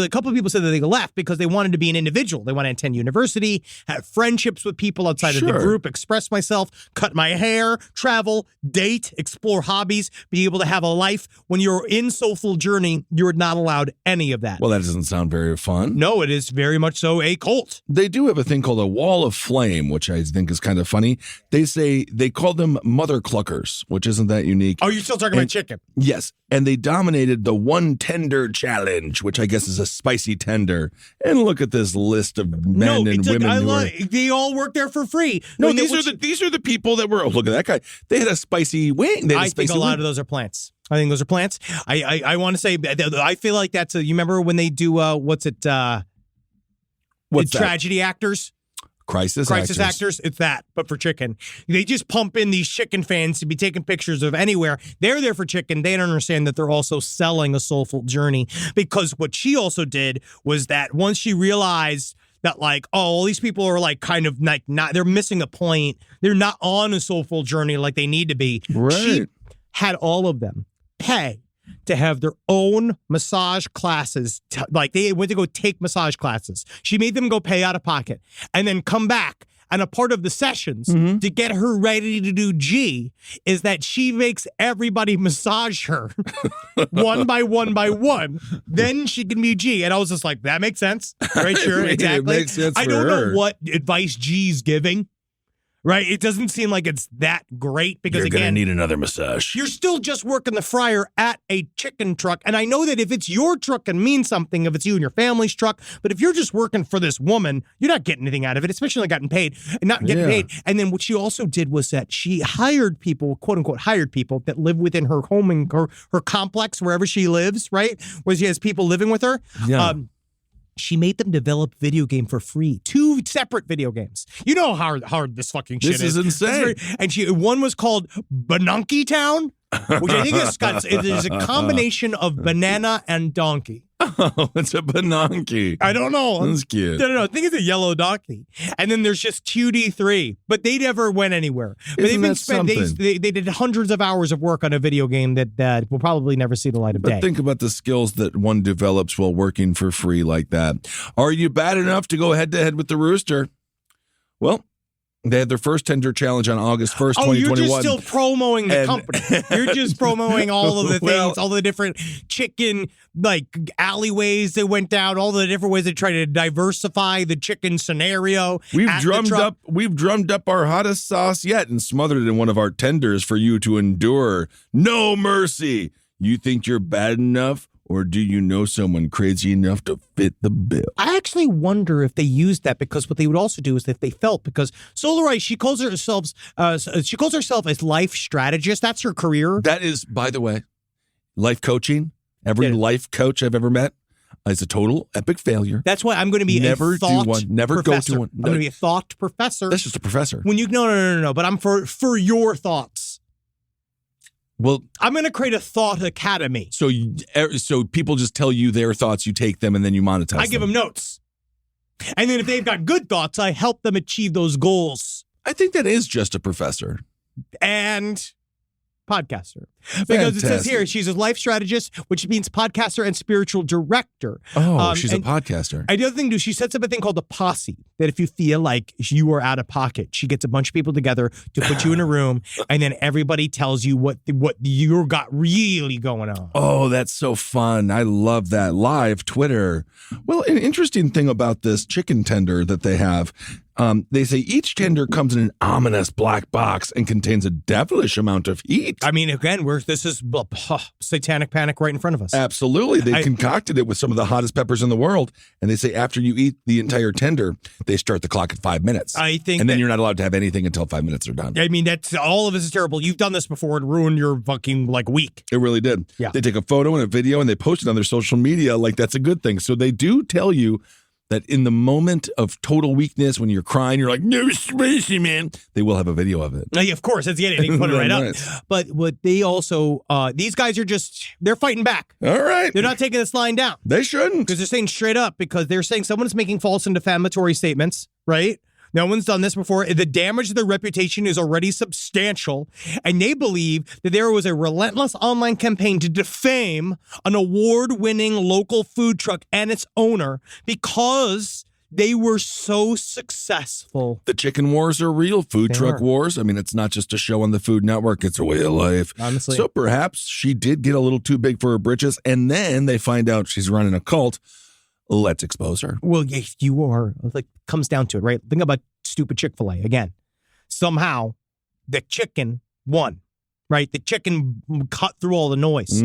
couple of people said that they left because they wanted to be an individual. They want to attend university, have friendships with people outside of the group, express myself, cut my hair, travel, date, explore hobbies, be able to have a life. When you're in Soulful Journey, you're not allowed any of that.
Well, that doesn't sound very fun.
No, it is very much so a cult.
They do have a thing called a wall of flame, which I think is kind of funny. They say they call them mother cluckers, which isn't that unique.
Oh, you're still talking about chicken?
Yes. And they dominated the one tender challenge, which I guess is a spicy tender. And look at this list of men and women.
They all work there for free.
No, these are the people that were. Oh, look at that guy. They had a spicy wing.
I think a lot of those are plants. I want to say, I feel like that's you remember when they do, what's tragedy actors?
Crisis actors.
It's that, but for chicken. They just pump in these chicken fans to be taking pictures of anywhere. They're there for chicken. They don't understand that they're also selling a Soulful Journey, because what she also did was that once she realized that like, oh, all these people are like kind of like not, they're missing a point. They're not on a Soulful Journey like they need to be.
Right.
She had all of them pay to have their own massage classes. Like they went to go take massage classes. She made them go pay out of pocket and then come back. And a part of the sessions to get her ready to do G is that she makes everybody massage her one by one. Then she can be G. And I was just like, that makes sense. Right? Sure. Exactly.
It makes sense
I
for
don't
her.
know what advice G's giving. Right? It doesn't seem like it's that great because,
You're gonna need another massage.
You're still just working the fryer at a chicken truck. And I know that if it's your truck, it means something if it's you and your family's truck. But if you're just working for this woman, you're not getting anything out of it, especially not getting paid. And then what she also did was that she hired people, quote unquote, hired people that live within her home and her complex, wherever she lives, right? Where she has people living with her.
Yeah.
She made them develop video game for free. 2 separate video games. You know how hard this fucking shit is.
This is insane.
And one was called Bananki Town, which I think is a combination of banana and donkey.
Oh, it's a bananki.
I don't know.
That's cute.
No. I think it's a yellow donkey. And then there's just QD3, but they never went anywhere. But they did hundreds of hours of work on a video game that will probably never see the light of day.
But think about the skills that one develops while working for free like that. Are you bad enough to go head to head with the Rooster? Well, they had their first tender challenge on August 1st, 2021.
You're just still promoting the company. You're just promoting all of the things, all the different chicken like alleyways they went down, all the different ways they try to diversify the chicken scenario.
We've drummed up our hottest sauce yet and smothered it in one of our tenders for you to endure. No mercy. You think you're bad enough? Or do you know someone crazy enough to fit the bill?
I actually wonder if they used that because what they would also do is if they felt, because Solar Ice, she calls herself as life strategist. That's her career.
That is, by the way, life coaching. Every life coach I've ever met is a total epic failure.
That's why I'm going to be a thought
Never
professor.
go to one.
I'm going to be a thought professor.
That's just a professor.
When you no. But I'm for your thoughts.
Well,
I'm going to create a thought academy.
So people just tell you their thoughts, you take them, and then you monetize them.
I give them notes. And then if they've got good thoughts, I help them achieve those goals.
I think that is just a professor.
And podcaster. Because It says here, she's a life strategist, which means podcaster and spiritual director.
Oh, she's a podcaster.
And the other thing, she sets up a thing called the posse, that if you feel like you are out of pocket, she gets a bunch of people together to put you in a room, and then everybody tells you what you got really going on.
Oh, that's so fun. I love that. Live Twitter. Well, an interesting thing about this chicken tender that they have, they say each tender comes in an ominous black box and contains a devilish amount of heat.
I mean, again, this is satanic panic right in front of us.
Absolutely. They concocted it with some of the hottest peppers in the world. And they say after you eat the entire tender, they start the clock at 5 minutes. And then you're not allowed to have anything until 5 minutes are done.
I mean, that's all of this is terrible. You've done this before and ruined your fucking week.
It really did.
Yeah.
They take a photo and a video and they post it on their social media like that's a good thing. So they do tell you that in the moment of total weakness, when you're crying, you're like, no, spicy, man. They will have a video of it.
Yeah, of course. That's the end. They can put it right up. But what they also, these guys are they're fighting back.
All right.
They're not taking this line down.
They shouldn't.
Because they're saying straight up, because they're saying someone is making false and defamatory statements, right? No one's done this before. The damage to their reputation is already substantial, and they believe that there was a relentless online campaign to defame an award-winning local food truck and its owner because they were so successful.
The chicken wars are real. Food truck wars. I mean, it's not just a show on the Food Network. It's a way of life.
Honestly.
So perhaps she did get a little too big for her britches, and then they find out she's running a cult. Let's expose her.
Well, if you are, like, comes down to it, right? Think about stupid Chick-fil-A again. Somehow, the chicken won, right? The chicken cut through all the noise.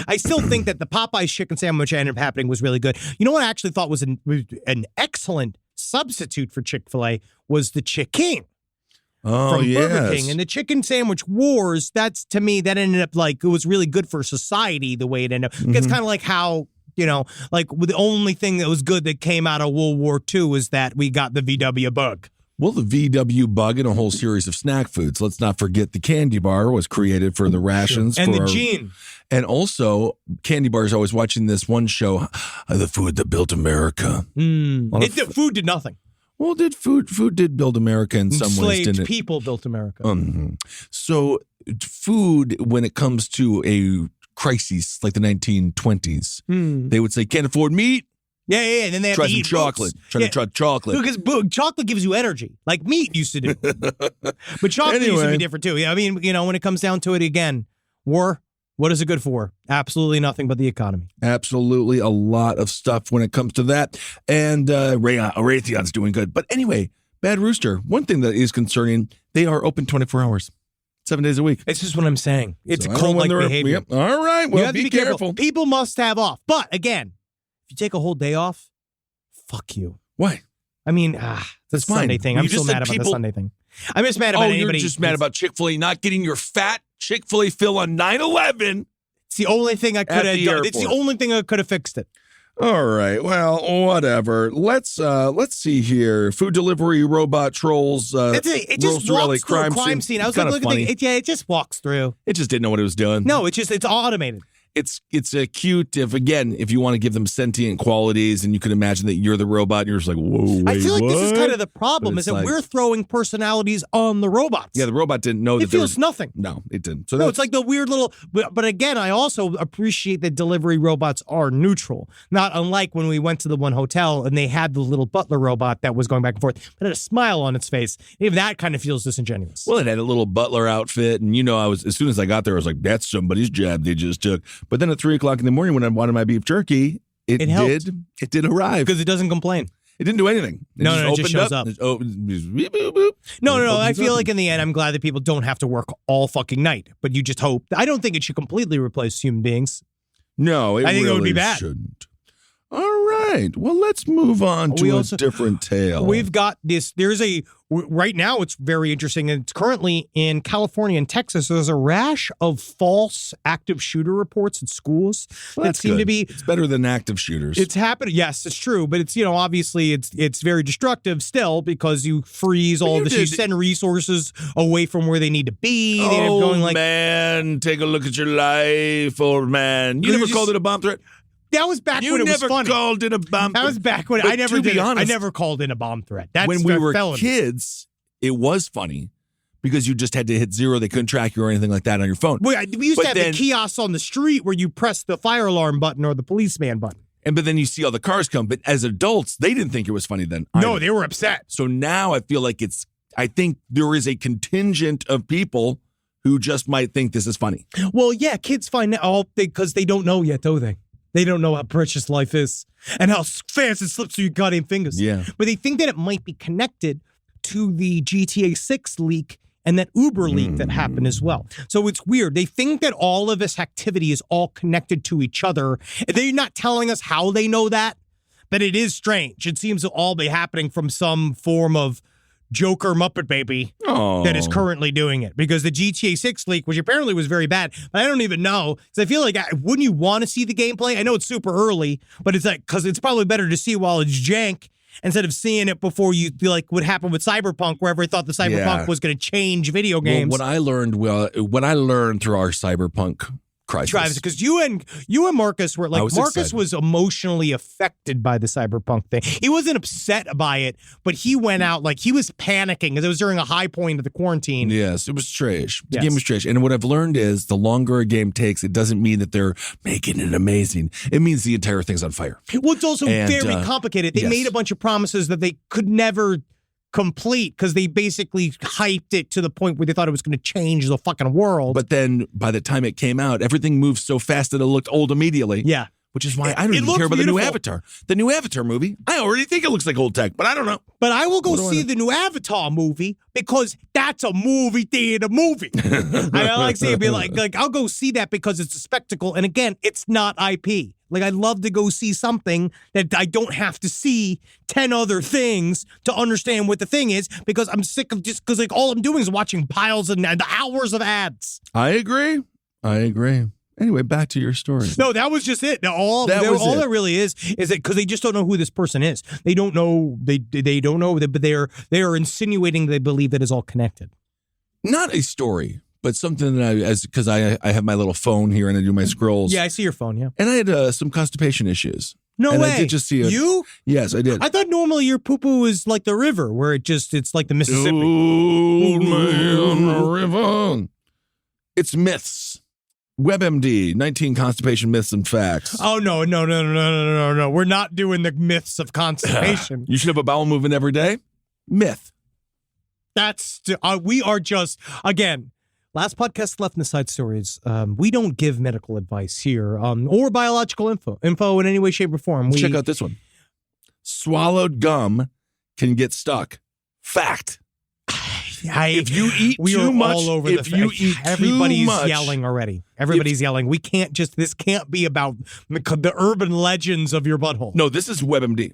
I still think that the Popeye's chicken sandwich ended up happening was really good. You know what I actually thought was an excellent substitute for Chick-fil-A was the Chick-King.
Oh,
from Burger
yes.
King. And the chicken sandwich wars, that's, to me, that ended up like, it was really good for society the way it ended up. It's kind of like how, you know, like the only thing that was good that came out of World War II was that we got the VW bug.
Well, the VW bug and a whole series of snack foods. Let's not forget the candy bar was created for the rations.
And
for
the gene.
And also, candy bars, I was watching this one show, The Food That Built America.
The food did nothing.
Well, food did build America in some ways, didn't
Enslaved
it?
people built America.
So food, when it comes to a crisis like the 1920s, they would say, can't afford meat?
Yeah. And then they have
Try
to
some
eat
chocolate. Try to try chocolate.
Because chocolate gives you energy, like meat used to do. But chocolate used to be different too. I mean, you know, when it comes down to it again, war, what is it good for? Absolutely nothing but the economy.
Absolutely a lot of stuff when it comes to that. And Raytheon's doing good. But anyway, Bad Rooster, one thing that is concerning, they are open 24 hours, 7 days a week.
It's just what I'm saying. It's
So
a cult-like behavior.
Yep. All right.
You
Well,
have to
be careful.
People must have off. But again, if you take a whole day off, fuck you.
Why?
I mean,
That's
the Sunday
fine.
thing.
You
I'm
just
so
said
mad about the
people-
Sunday thing. I'm just mad about
Oh,
anybody.
you're just mad about Chick-fil-A not getting your fat Chick-fil-A fill on 9/11.
It's the only thing I could have
the
done. It's the
airport.
only thing I could have fixed it.
All right. Well, whatever. Let's see here. Food delivery robot trolls.
It just walks through a crime scene. I was like,
Kinda
look
funny.
at it just walks through.
It just didn't know what it was doing.
No, it's automated.
It's a cute if you want to give them sentient qualities and you can imagine that you're the robot and you're just like, whoa, wait,
I feel like this is
what?
kind of the problem
But
is
it's
that
like-
we're throwing personalities on the robots.
Yeah, the robot didn't know that
it
there
feels
was
nothing.
No, it didn't. So
No,
that's
it's like the weird little. But again, I also appreciate that delivery robots are neutral. Not unlike when we went to the one hotel and they had the little butler robot that was going back and forth, but had a smile on its face. Even that kind of feels disingenuous.
Well, it had a little butler outfit, and as soon as I got there, I was like, "That's somebody's job they just took." But then at 3:00 in the morning, when I wanted my beef jerky, it did arrive
because it doesn't complain.
It didn't do anything. It
It just shows up.
Beep, boop, boop.
No. I
Opens
feel
up.
like in the end, I'm glad that people don't have to work all fucking night. But you just hope. I don't think it should completely replace human beings.
No,
I think it would be
really
bad.
shouldn't. All right. Well, let's move on to a different tale.
We've got this. Right now, it's very interesting. And it's currently in California and Texas. There's a rash of false active shooter reports at schools that seem to be.
It's better than active shooters.
It's happening. Yes, it's true. But it's, obviously it's very destructive still because you freeze all this. You send resources away from where they need to be. They end up going like,
man, take a look at your life, old man. You never called it a bomb threat?
that was back when it was funny.
You never called it a bomb threat.
That was back when
But
I never
to
did
be
it.
honest,
I never called in a bomb threat. That's
when we were
felony.
kids, it was funny because you just had to hit zero. They couldn't track you or anything like that on your phone.
We used to have the kiosks on the street where you press the fire alarm button or the policeman button.
But then you see all the cars come. But as adults, they didn't think it was funny then.
No,
either.
they were upset.
So now I feel like I think there is a contingent of people who just might think this is funny.
Well, yeah, kids find out because they don't know yet, do they? They don't know how precious life is and how fast it slips through your goddamn fingers.
Yeah.
But they think that it might be connected to the GTA 6 leak and that Uber leak that happened as well. So it's weird. They think that all of this activity is all connected to each other. They're not telling us how they know that, but it is strange. It seems to all be happening from some form of Joker Muppet Baby that is currently doing it, because the GTA 6 leak, which apparently was very bad, but I don't even know, because I feel like, wouldn't you want to see the gameplay? I know it's super early, but it's like, because it's probably better to see while it's jank instead of seeing it before you, like what happened with Cyberpunk, where everybody thought the Cyberpunk was going to change video games.
Well, what I learned through our Cyberpunk crisis.
Because you and Marcus were like, Marcus
excited.
was emotionally affected by the cyberpunk thing. He wasn't upset by it, but he went out like he was panicking because it was during a high point of the quarantine.
Yes, it was trash. The
Yes.
game was trash. And what I've learned is the longer a game takes, it doesn't mean that they're making it amazing. It means the entire thing's on fire.
Well, it's also
And,
very complicated. They
yes.
made a bunch of promises that they could never complete because they basically hyped it to the point where they thought it was going to change the fucking world.
But then by the time it came out, everything moved so fast that it looked old immediately.
yeah.
Which is why I don't
It
even
looks
care about the new
beautiful.
Avatar. The new Avatar movie, I already think it looks like old tech, but I don't know.
But I will go
What do I
see
know?
the new Avatar movie because that's a movie theater movie. I like saying, be like I'll go see that because it's a spectacle. And again, it's not IP. Like I'd love to go see something that I don't have to see 10 other things to understand what the thing is because I'm sick of just because like all I'm doing is watching piles and hours of ads.
I agree. Anyway, back to your story.
No, that was just it. All
That
that
was it.
that really is that because they just don't know who this person is. They don't know. They don't know. But they are insinuating they believe that it's all connected.
Not a story, but something that because I have my little phone here and I do my scrolls.
Yeah, I see your phone. Yeah.
And I had some constipation issues.
No
and
way.
I did just see it.
You?
Yes, I did.
I thought normally your poo-poo is like the river, where it's like the Mississippi.
Old man river. It's myths. WebMD, 19 constipation myths and facts.
Oh no! We're not doing the myths of constipation.
You should have a bowel movement every day. Myth.
That's we are just again. Last podcast, Left in the Side Stories. We don't give medical advice here, or biological info in any way, shape, or form.
Check out this one. Swallowed gum can get stuck. Fact. If you eat
we
too
are
much,
all over
if you eat
everybody's
too much,
yelling already. Everybody's yelling. We can't just. This can't be about the urban legends of your butthole.
No, this is WebMD.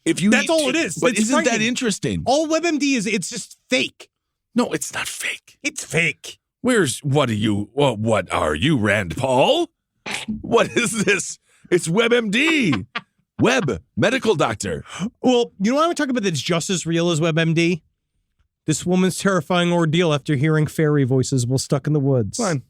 If you
That's
eat
all
too-
it is.
But
It's
isn't that
frightening.
interesting?
All WebMD is. It's just fake.
No, it's not fake.
It's fake.
What are you, Rand Paul? What is this? It's WebMD. Web, medical doctor.
Well, you know what I'm talking about that's just as real as WebMD? This woman's terrifying ordeal after hearing fairy voices while stuck in the woods.
Fine.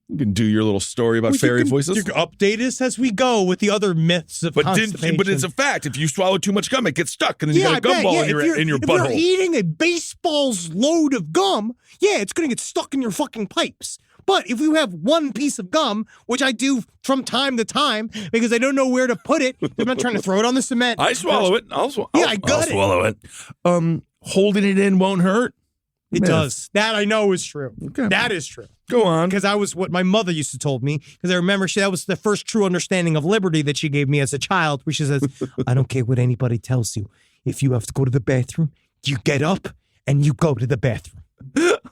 You can do your little story about fairy voices.
You can update us as we go with the other myths of constipation.
But it's a fact. If you swallow too much gum, it gets stuck, and then you got a
I bet.
gumball
Yeah,
in your
if you're
butthole.
eating a baseball's load of gum, yeah, it's going to get stuck in your fucking pipes. But if you have one piece of gum, which I do from time to time because I don't know where to put it, I'm not trying to throw it on the cement.
I swallow it. I'll
got it.
swallow it. Holding it in won't hurt.
It
Myth.
does. That I know is true.
Okay.
That is true.
Go on.
Because I was what my mother used to told me. Because I remember that was the first true understanding of liberty that she gave me as a child, where she says, I don't care what anybody tells you. If you have to go to the bathroom, you get up and you go to the bathroom.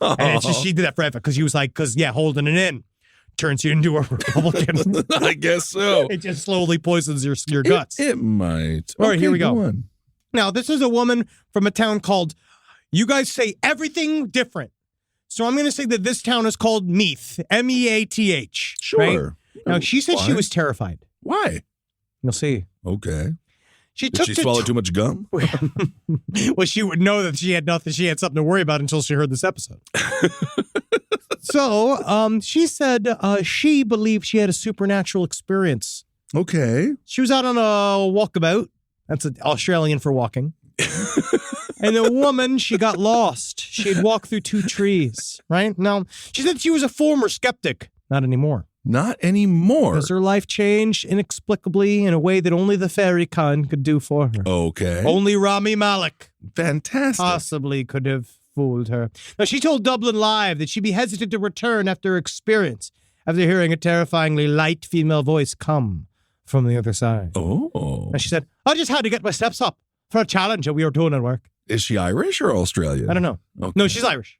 And it's just, she did that forever because she was like, holding it in turns you into a Republican.
I guess so.
It just slowly poisons your guts.
It might.
All right, here we go.
On.
Now, this is a woman from a town called, you guys say everything different. So I'm going to say that this town is called Meath, Meath.
Sure.
Right? Now, she said she
Why?
was terrified.
Why?
You'll see.
Okay.
She
Did
took
she
to
swallow too much gum?
Well, she would know that she had nothing. She had something to worry about until she heard this episode. So she said she believed she had a supernatural experience.
Okay.
She was out on a walkabout. That's an Australian for walking. And the woman, she got lost. She had walked through two trees, right? Now, she said she was a former skeptic. Not anymore.
Not anymore.
Because her life changed inexplicably in a way that only the fairy kind could do for her.
Okay.
Only Rami Malek
Fantastic.
possibly could have fooled her. Now, she told Dublin Live that she'd be hesitant to return after her experience, after hearing a terrifyingly light female voice come from the other side.
Oh.
And she said, I just had to get my steps up for a challenge that we were doing at work.
Is she Irish or Australian?
I don't know.
Okay.
No, she's Irish.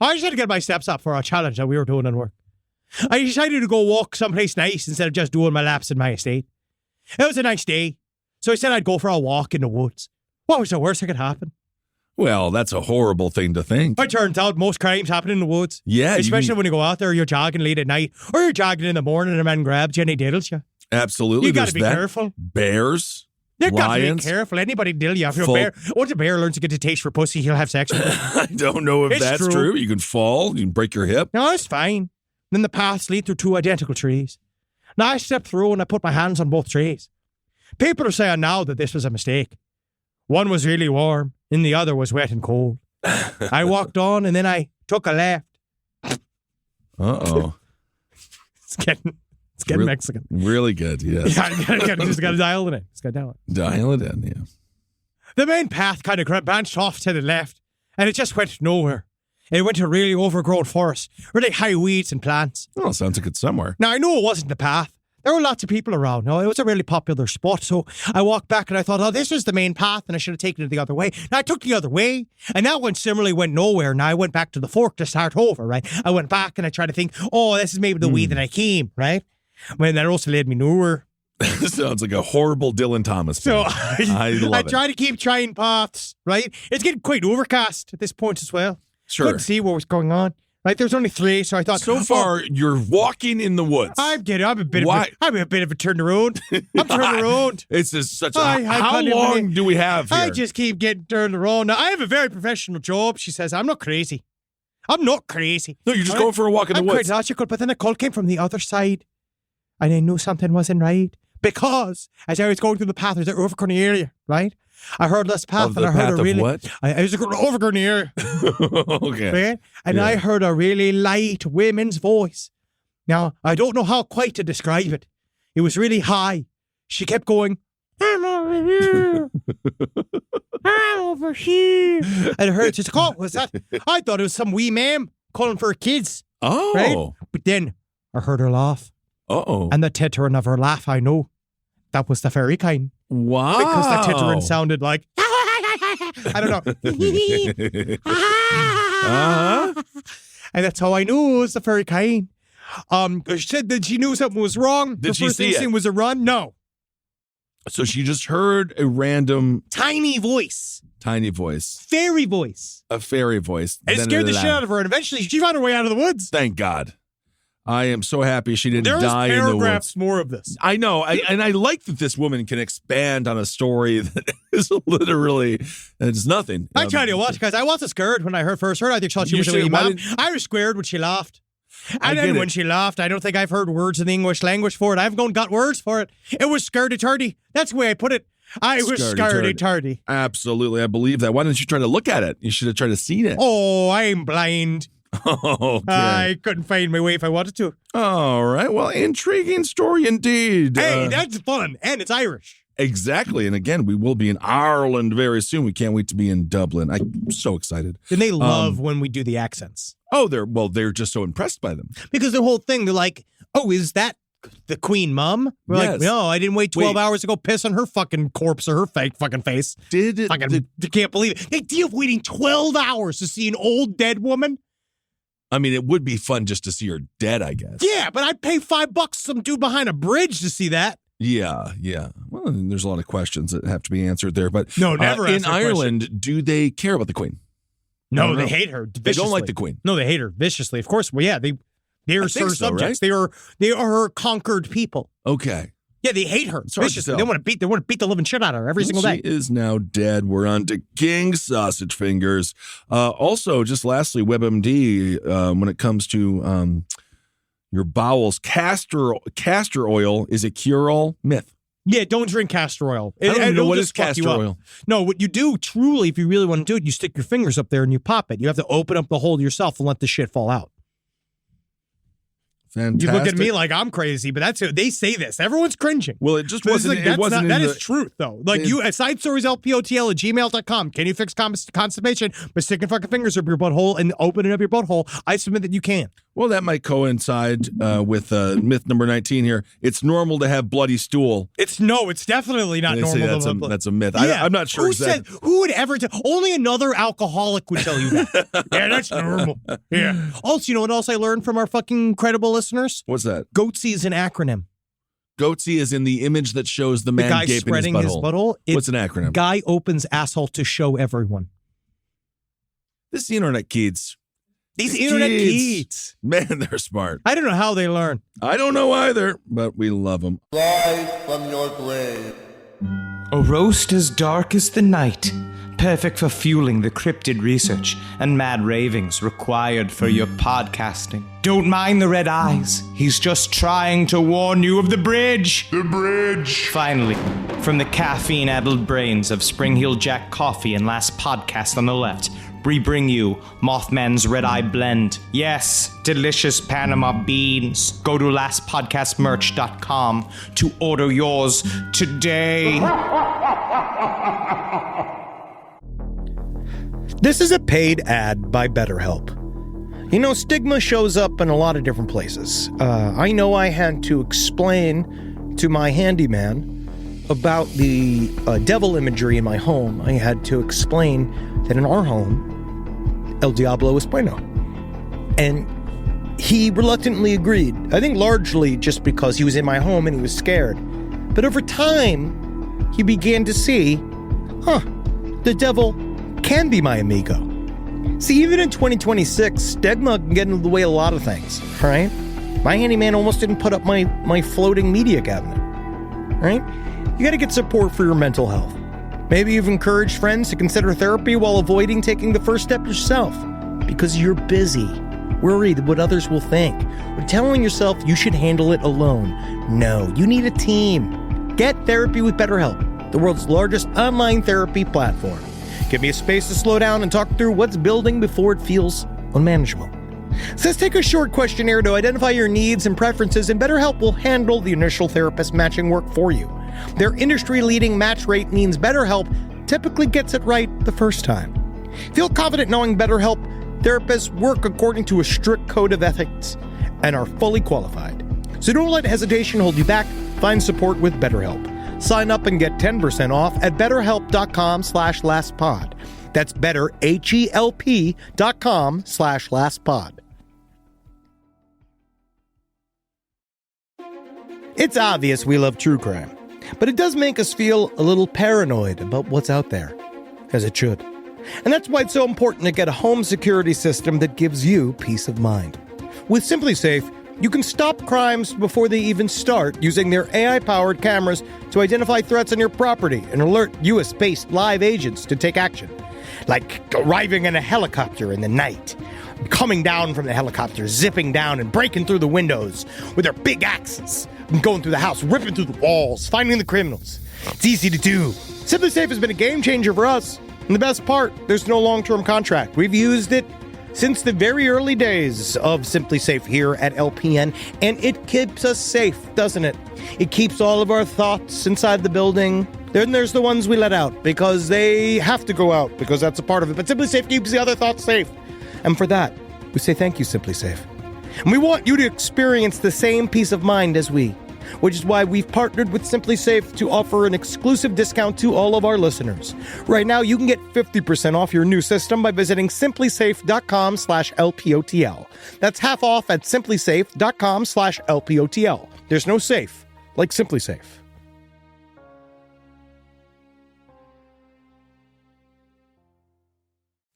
I just had to get my steps up for a challenge that we were doing at work. I decided to go walk someplace nice instead of just doing my laps in my estate. It was a nice day, so I said I'd go for a walk in the woods. What was the worst that could happen?
Well, that's a horrible thing to think.
It turns out most crimes happen in the woods.
Yeah.
Especially when you go out there, you're jogging late at night, or you're jogging in the morning and a man grabs you and he diddles you.
Absolutely.
You got to
There's
be
that.
careful.
Bears.
You got to be
Lions.
careful. Anybody diddle you. If you're a
Full-
bear, once a bear learns to get a taste for pussy, he'll have sex with you.
I don't know if
It's
that's
true.
true. You can fall. You can break your hip.
No, it's fine. Then the paths lead through two identical trees. Now I step through and I put my hands on both trees. People are saying now that this was a mistake. One was really warm and the other was wet and cold. I walked on and then I took a left.
Uh-oh.
It's getting Mexican.
Really good, yes.
Yeah, just got to dial it in. Just got to dial it.
Dial it in, yeah.
The main path kind of branched off to the left, and it just went nowhere. It went to a really overgrown forest, really high weeds and plants.
Well, sounds like it's somewhere.
Now, I knew it wasn't the path. There were lots of people around. No, it was a really popular spot. So I walked back and I thought, oh, this is the main path and I should have taken it the other way. Now I took the other way and that one similarly went nowhere. Now I went back to the fork to start over, right? I went back and I tried to think, oh, this is maybe the way that I came, right? When that also led me nowhere.
Sounds like a horrible Dylan Thomas
So
film. I
try to keep trying paths, right? It's getting quite overcast at this point as well.
Sure.
Couldn't see what was going on. Right, there's only 3, so I thought.
So far, you're walking in the woods.
I'm a bit of a turn around. I'm turning around.
It's just such a.
I
how long do we have here?
I just keep getting turned around. Now, I have a very professional job. She says I'm not crazy. I'm not crazy.
No, you're just going for a walk in the woods.
I'm quite logical, but then a call came from the other side, and I knew something wasn't right because as I was going through the path, there's an overgrown area, right? I heard this path, and I heard a really.
What?
I was overgrown area.
Okay.
Right? And I heard a really light woman's voice. Now, I don't know how quite to describe it. It was really high. She kept going, I'm over here. I'm over here. And I heard just call. What was that? I thought it was some wee ma'am calling for her kids.
Oh.
Right? But then I heard her laugh.
Uh-oh.
And the tittering of her laugh, I know. That was the fairy kind.
Wow.
Because the tittering sounded like, I don't know.
Uh-huh.
And that's how I knew it was the fairy kind. She said that she knew something was wrong.
Did she
first
see it?
instinct was a run? No.
So she just heard a random
Tiny voice.
tiny voice,
Fairy voice.
a fairy voice.
And it scared the shit out of her. And eventually she found her way out of the woods.
Thank God. I am so happy she didn't
There's
die in the
paragraphs
woods.
more of this.
I know. And I like that this woman can expand on a story that is literally, it's nothing.
I tell you what, guys, I wasn't scared when I first heard. I think she
You
was a
should-
wee
why
mom.
didn't-
I was scared when she laughed.
I
And
get
then
it.
when she laughed, I don't think I've heard words in the English language for it. I haven't got words for it. It was scaredy-tardy. That's the way I put it. I was scaredy-tardy.
Absolutely. I believe that. Why didn't you try to look at it? You should have tried to see it.
Oh, I'm blind.
Okay.
I couldn't find my way if I wanted to.
All right. Well, intriguing story indeed.
Hey, that's fun. And it's Irish.
Exactly. And again, we will be in Ireland very soon. We can't wait to be in Dublin. I'm so excited.
And they love when we do the accents.
Oh, they're just so impressed by them.
Because the whole thing, they're like, oh, is that the Queen Mum? We're like,
Yes.
no, I didn't wait 12
Wait.
hours to go piss on her fucking corpse or her fake fucking face.
Did it?
Fucking, I can't believe it. The idea of waiting 12 hours to see an old dead woman?
I mean, it would be fun just to see her dead, I guess.
Yeah, but I'd pay $5 some dude behind a bridge to see that.
Yeah. Well, there's a lot of questions that have to be answered there. But
No, never
in
ask that
Ireland, do they care about the Queen?
No,
don't
they
know.
hate her viciously.
They don't like the Queen.
No, they hate her viciously. Of course, well, yeah, they are
I think
her
so,
subjects.
right?
They are her conquered people.
Okay.
Yeah, they hate her
hard to
viciously.
tell.
They want to beat the living shit out of her every single
She
day.
is now dead. We're on to King Sausage Fingers. Also, just lastly, WebMD, when it comes to your bowels, castor oil is a cure-all myth.
Yeah, don't drink castor oil.
I don't even know
It'll
what
just
is
fuck you
castor
up.
oil.
No, what you do truly, if you really want to do it, you stick your fingers up there and you pop it. You have to open up the hole yourself and let the shit fall out.
Fantastic.
You look at me like I'm crazy, but that's it. They say this. Everyone's cringing.
Well, it just
So it's
wasn't.
like,
It wasn't.
that
in
is
the,
truth, though. Like you at sidestorieslpotl@gmail.com. Can you fix constipation by sticking fucking fingers up your butthole and opening up your butthole? I submit that you can.
Well, that might coincide with myth number 19 here. It's normal to have bloody stool.
It's definitely not
They say
normal.
that's a myth.
Yeah.
I'm not sure
Who
exactly.
who would ever only another alcoholic would tell you that. Yeah, that's normal. Yeah. Also, you know what else I learned from our fucking credible listeners?
What's that?
GOATSY is an acronym.
Goatsy is in the image that shows the man
the guy
gaping
spreading
his
his
butthole.
butthole.
What's an acronym?
Guy opens asshole to show everyone.
This is the internet kids.
These internet kids.
Man, they're smart.
I don't know how they learn.
I don't know either, but we love them.
Live from your grave.
A roast as dark as the night,
perfect for fueling the cryptid research and mad ravings required for your podcasting. Don't mind the red eyes. He's just trying to warn you of the bridge. The bridge. Finally, from the caffeine-addled brains of Spring Heel Jack Coffee and Last Podcast on the left, we bring you Mothman's Red Eye Blend. Yes, delicious Panama beans. Go to lastpodcastmerch.com to order yours today.
This is a paid ad by BetterHelp. You know, stigma shows up in a lot of different places. I know I had to explain to my handyman about the devil imagery in my home. I had to explain that in our home, El Diablo es bueno. And he reluctantly agreed. I think largely just because he was in my home and he was scared. But over time, he began to see, the devil can be my amigo. See, even in 2026, stigma can get in the way of a lot of things, right? My handyman almost didn't put up my floating media cabinet, right? You got to get support for your mental health. Maybe you've encouraged friends to consider therapy while avoiding taking the first step yourself because you're busy, worried what others will think, or telling yourself you should handle it alone. No, you need a team. Get therapy with BetterHelp, the world's largest online therapy platform. Give me a space to slow down and talk through what's building before it feels unmanageable. So let's take a short questionnaire to identify your needs and preferences, and BetterHelp will handle the initial therapist matching work for you. Their industry-leading match rate means BetterHelp typically gets it right the first time. Feel confident knowing BetterHelp therapists work according to a strict code of ethics and are fully qualified. So don't let hesitation hold you back. Find support with BetterHelp. Sign up and get 10% off at betterhelp.com/lastpod. That's betterhelp.com/lastpod. It's obvious we love true crime, but it does make us feel a little paranoid about what's out there, as it should. And that's why it's so important to get a home security system that gives you peace of mind. With SimpliSafe, you can stop crimes before they even start using their AI-powered cameras to identify threats on your property and alert US-based live agents to take action. Like arriving in a helicopter in the night, coming down from the helicopter, zipping down and breaking through the windows with their big axes, and going through the house, ripping through the walls, finding the criminals. It's easy to do. SimpliSafe has been a game changer for us. And the best part, there's no long-term contract. We've used it since the very early days of SimpliSafe here at LPN, and it keeps us safe, doesn't it? It keeps all of our thoughts inside the building. Then there's the ones we let out because they have to go out because that's a part of it. But SimpliSafe keeps the other thoughts safe. And for that, we say thank you, SimpliSafe. And we want you to experience the same peace of mind as we, which is why we've partnered with SimpliSafe to offer an exclusive discount to all of our listeners. Right now, you can get 50% off your new system by visiting simplisafe.com/LPOTL. That's half off at simplisafe.com/LPOTL. There's no safe like SimpliSafe.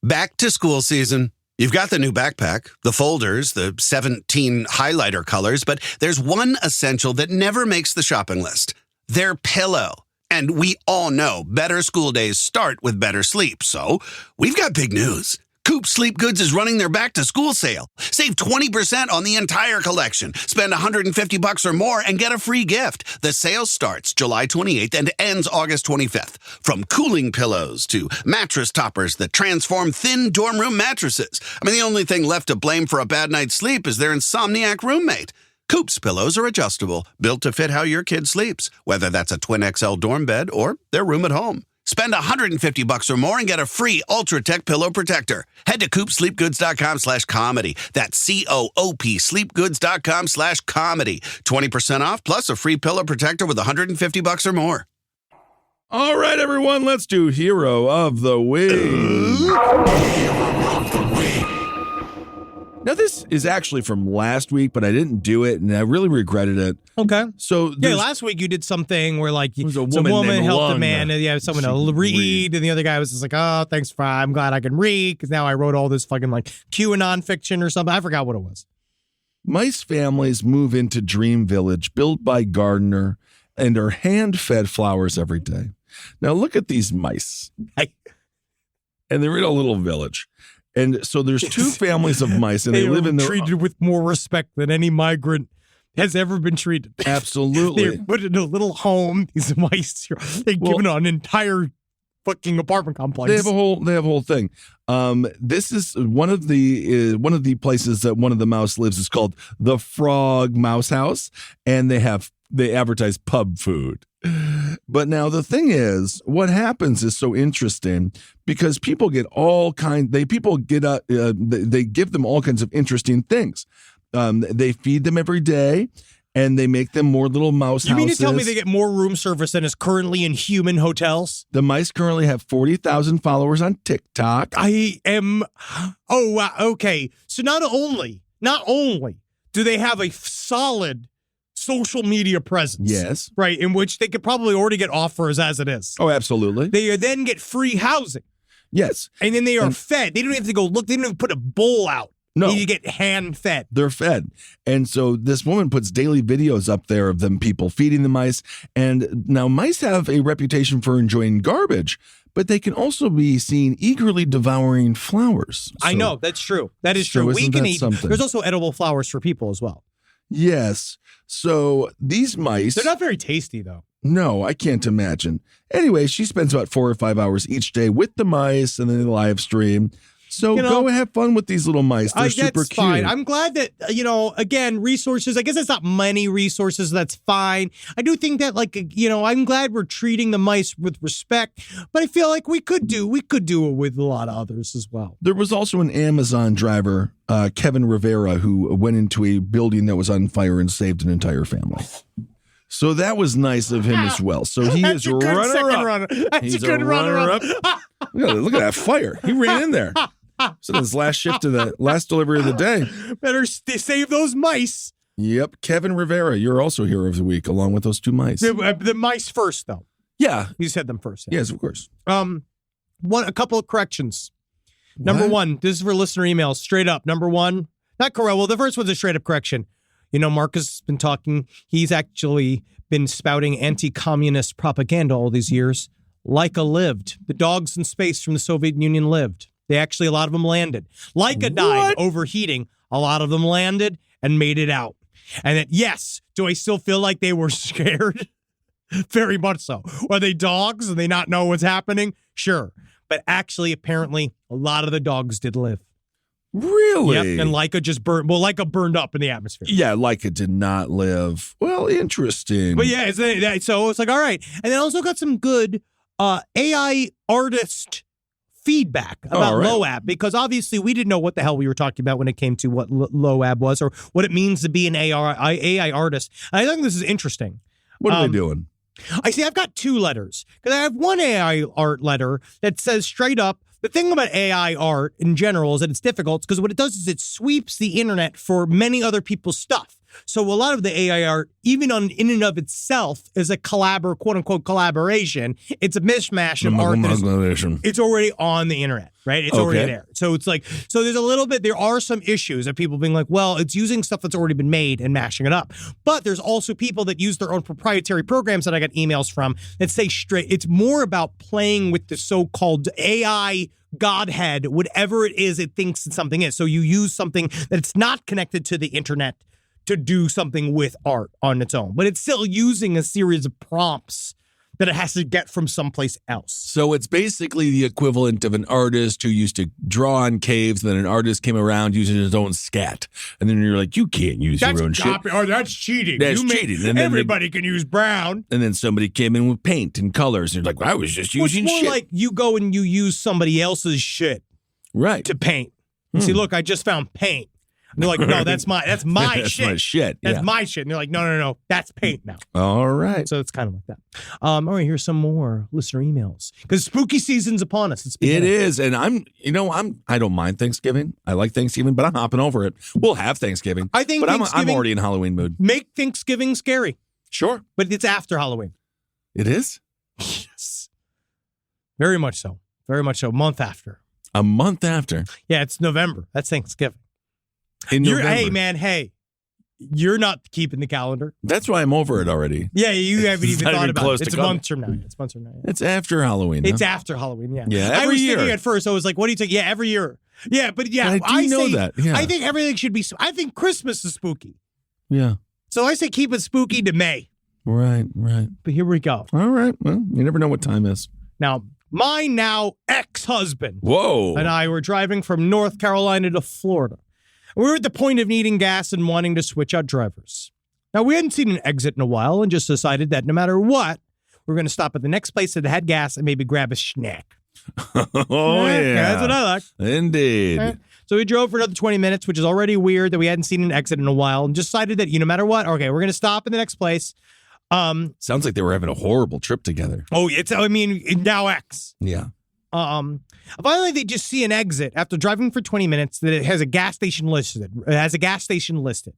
Back to school season. You've got the new backpack, the folders, the 17 highlighter colors, but there's one essential that never makes the shopping list. Their pillow. And we all know better school days start with better sleep. So we've got big news. Coop Sleep Goods is running their back-to-school sale. Save 20% on the entire collection. Spend $150 or more and get a free gift. The sale starts July 28th and ends August 25th. From cooling pillows to mattress toppers that transform thin dorm room mattresses. I mean, the only thing left to blame for a bad night's sleep is their insomniac roommate. Coop's pillows are adjustable, built to fit how your kid sleeps, whether that's a twin XL dorm bed or their room at home. Spend $150 or more and get a free Ultra Tech pillow protector. Head to coopsleepgoods.com/comedy. That's COOP sleepgoods.com/comedy. 20% off plus a free pillow protector with $150 or more.
All right, everyone, let's do Hero of the Week. Now, this is actually from last week, but I didn't do it, and I really regretted it.
Okay.
So
yeah, last week you did something where like
was a
some woman
named
helped
Lung.
a man, and someone to read, and the other guy was just like, "Oh, thanks, for I'm glad I can read because now I wrote all this fucking like QAnon fiction or something." I forgot what it was.
Mice families move into Dream Village, built by Gardner, and are hand-fed flowers every day. Now, look at these mice. and they're in a little village. And so there's two families of mice, and they live in their
treated with more respect than any migrant has ever been treated.
Absolutely.
They're put in a little home. These mice, they're given an entire fucking apartment complex.
They have a whole thing. This is one of the places that one of the mouse lives is called the Frog Mouse House, and they advertise pub food. But now the thing is, what happens is so interesting because people get they give them all kinds of interesting things. They feed them every day, and they make them more little mouse houses.
You mean to tell me they get more room service than is currently in human hotels?
The mice currently have 40,000 followers on TikTok.
Oh, wow. Okay. So not only do they have a solid social media presence.
Yes.
Right. In which they could probably already get offers as it is.
Oh, absolutely.
They then get free housing.
Yes.
And then they are fed. They don't have to go look. They don't even put a bowl out.
No.
You get hand fed.
They're fed. And so this woman puts daily videos up there of them people feeding the mice. And now mice have a reputation for enjoying garbage, but they can also be seen eagerly devouring flowers.
I know. That's true. That is true. We can eat.
Something?
There's also edible flowers for people as well.
Yes. So these mice.
They're not very tasty, though.
No, I can't imagine. Anyway, she spends about 4 or 5 hours each day with the mice and then the live stream. So go have fun with these little mice. They're super
that's
cute.
Fine. I'm glad that, again, resources, I guess it's not many resources. That's fine. I do think that, I'm glad we're treating the mice with respect, but I feel like we could do it with a lot of others as well.
There was also an Amazon driver, Kevin Rivera, who went into a building that was on fire and saved an entire family. So that was nice of him as well. So he is runner-up. He's a runner-up. Look at that fire. He ran in there. So his last shift of the last delivery of the day.
Better save those mice.
Yep. Kevin Rivera, you're also hero of the week, along with those two mice.
The mice first, though.
Yeah.
You said them first. Yeah.
Yes, of course.
A couple of corrections. Number one, this is for listener emails. Straight up. Number one, not correct. Well, the first one's a straight up correction. Marcus has been talking. He's actually been spouting anti-communist propaganda all these years. Laika lived. The dogs in space from the Soviet Union lived. A lot of them landed. Laika died overheating. A lot of them landed and made it out. And then, yes, do I still feel like they were scared? Very much so. Are they dogs and they not know what's happening? Sure. But actually, apparently, a lot of the dogs did live.
Really?
Yep. And Laika just burned. Well, Laika burned up in the atmosphere.
Yeah, Laika did not live. Well, interesting.
But yeah, so it's like, all right. And then also got some good AI artist feedback about LOAB, because obviously we didn't know what the hell we were talking about when it came to what LOAB was or what it means to be an AI artist. And I think this is interesting.
What are they doing?
I've got two letters, because I have one AI art letter that says straight up, the thing about AI art in general is that it's difficult because what it does is it sweeps the internet for many other people's stuff. So a lot of the AI art, even in and of itself, is a quote unquote collaboration. It's a mishmash of art. It's already on the internet, right? It's already there. So it's like, there's a little bit, there are some issues of people being like, well, it's using stuff that's already been made and mashing it up. But there's also people that use their own proprietary programs that I got emails from that say straight, it's more about playing with the so-called AI godhead, whatever it is it thinks something is. So you use something that's not connected to the internet to do something with art on its own, but it's still using a series of prompts that it has to get from someplace else.
So it's basically the equivalent of an artist who used to draw on caves, and then an artist came around using his own scat. And then you're like, you can't use your own shit.
Oh, that's cheating.
That's cheating. And
everybody can use brown.
And then somebody came in with paint and colors. And you're like, well, I was just using shit.
It's more like you go and you use somebody else's shit to paint. See, look, I just found paint. And they're like, no, that's my shit.
That's my shit.
That's my shit. And they're like, no, that's paint now.
All right.
So it's kind of like that. All right, here's some more listener emails, because spooky season's upon us.
It is, and I don't mind Thanksgiving. I like Thanksgiving, but I'm hopping over it. We'll have Thanksgiving.
I think,
but I'm already in Halloween mood.
Make Thanksgiving scary.
Sure,
but it's after Halloween.
It is.
Yes, very much so. Very much so. A month after.
Yeah,
it's November. That's Thanksgiving.
In November.
Hey, man, You're not keeping the calendar.
That's why I'm over it already.
Yeah, you haven't even
not
thought
even
about
close
it.
to
It's
coming.
months from now. It's months from now.
It's after Halloween.
It's
huh?
after Halloween, yeah.
Yeah,
I
every
was
year.
thinking at first, I was like, what do you think? Yeah, every year. Yeah, but yeah,
But I do know
say,
that, yeah.
I think everything should be, I think Christmas is spooky.
Yeah.
So I say keep it spooky to May.
Right.
But here we go.
All right. Well, you never know what time is.
Now, my now ex-husband
Whoa.
and I were driving from North Carolina to Florida. We were at the point of needing gas and wanting to switch out drivers. Now, we hadn't seen an exit in a while and just decided that no matter what, we're going to stop at the next place that had gas and maybe grab a snack.
Oh, yeah.
That's what I like.
Indeed.
Right? So we drove for another 20 minutes, which is already weird that we hadn't seen an exit in a while, and just decided that, no matter what, okay, we're going to stop in the next place.
Sounds like they were having a horrible trip together.
Oh, now ex.
Yeah.
Finally, they just see an exit after driving for 20 minutes that it has a gas station listed.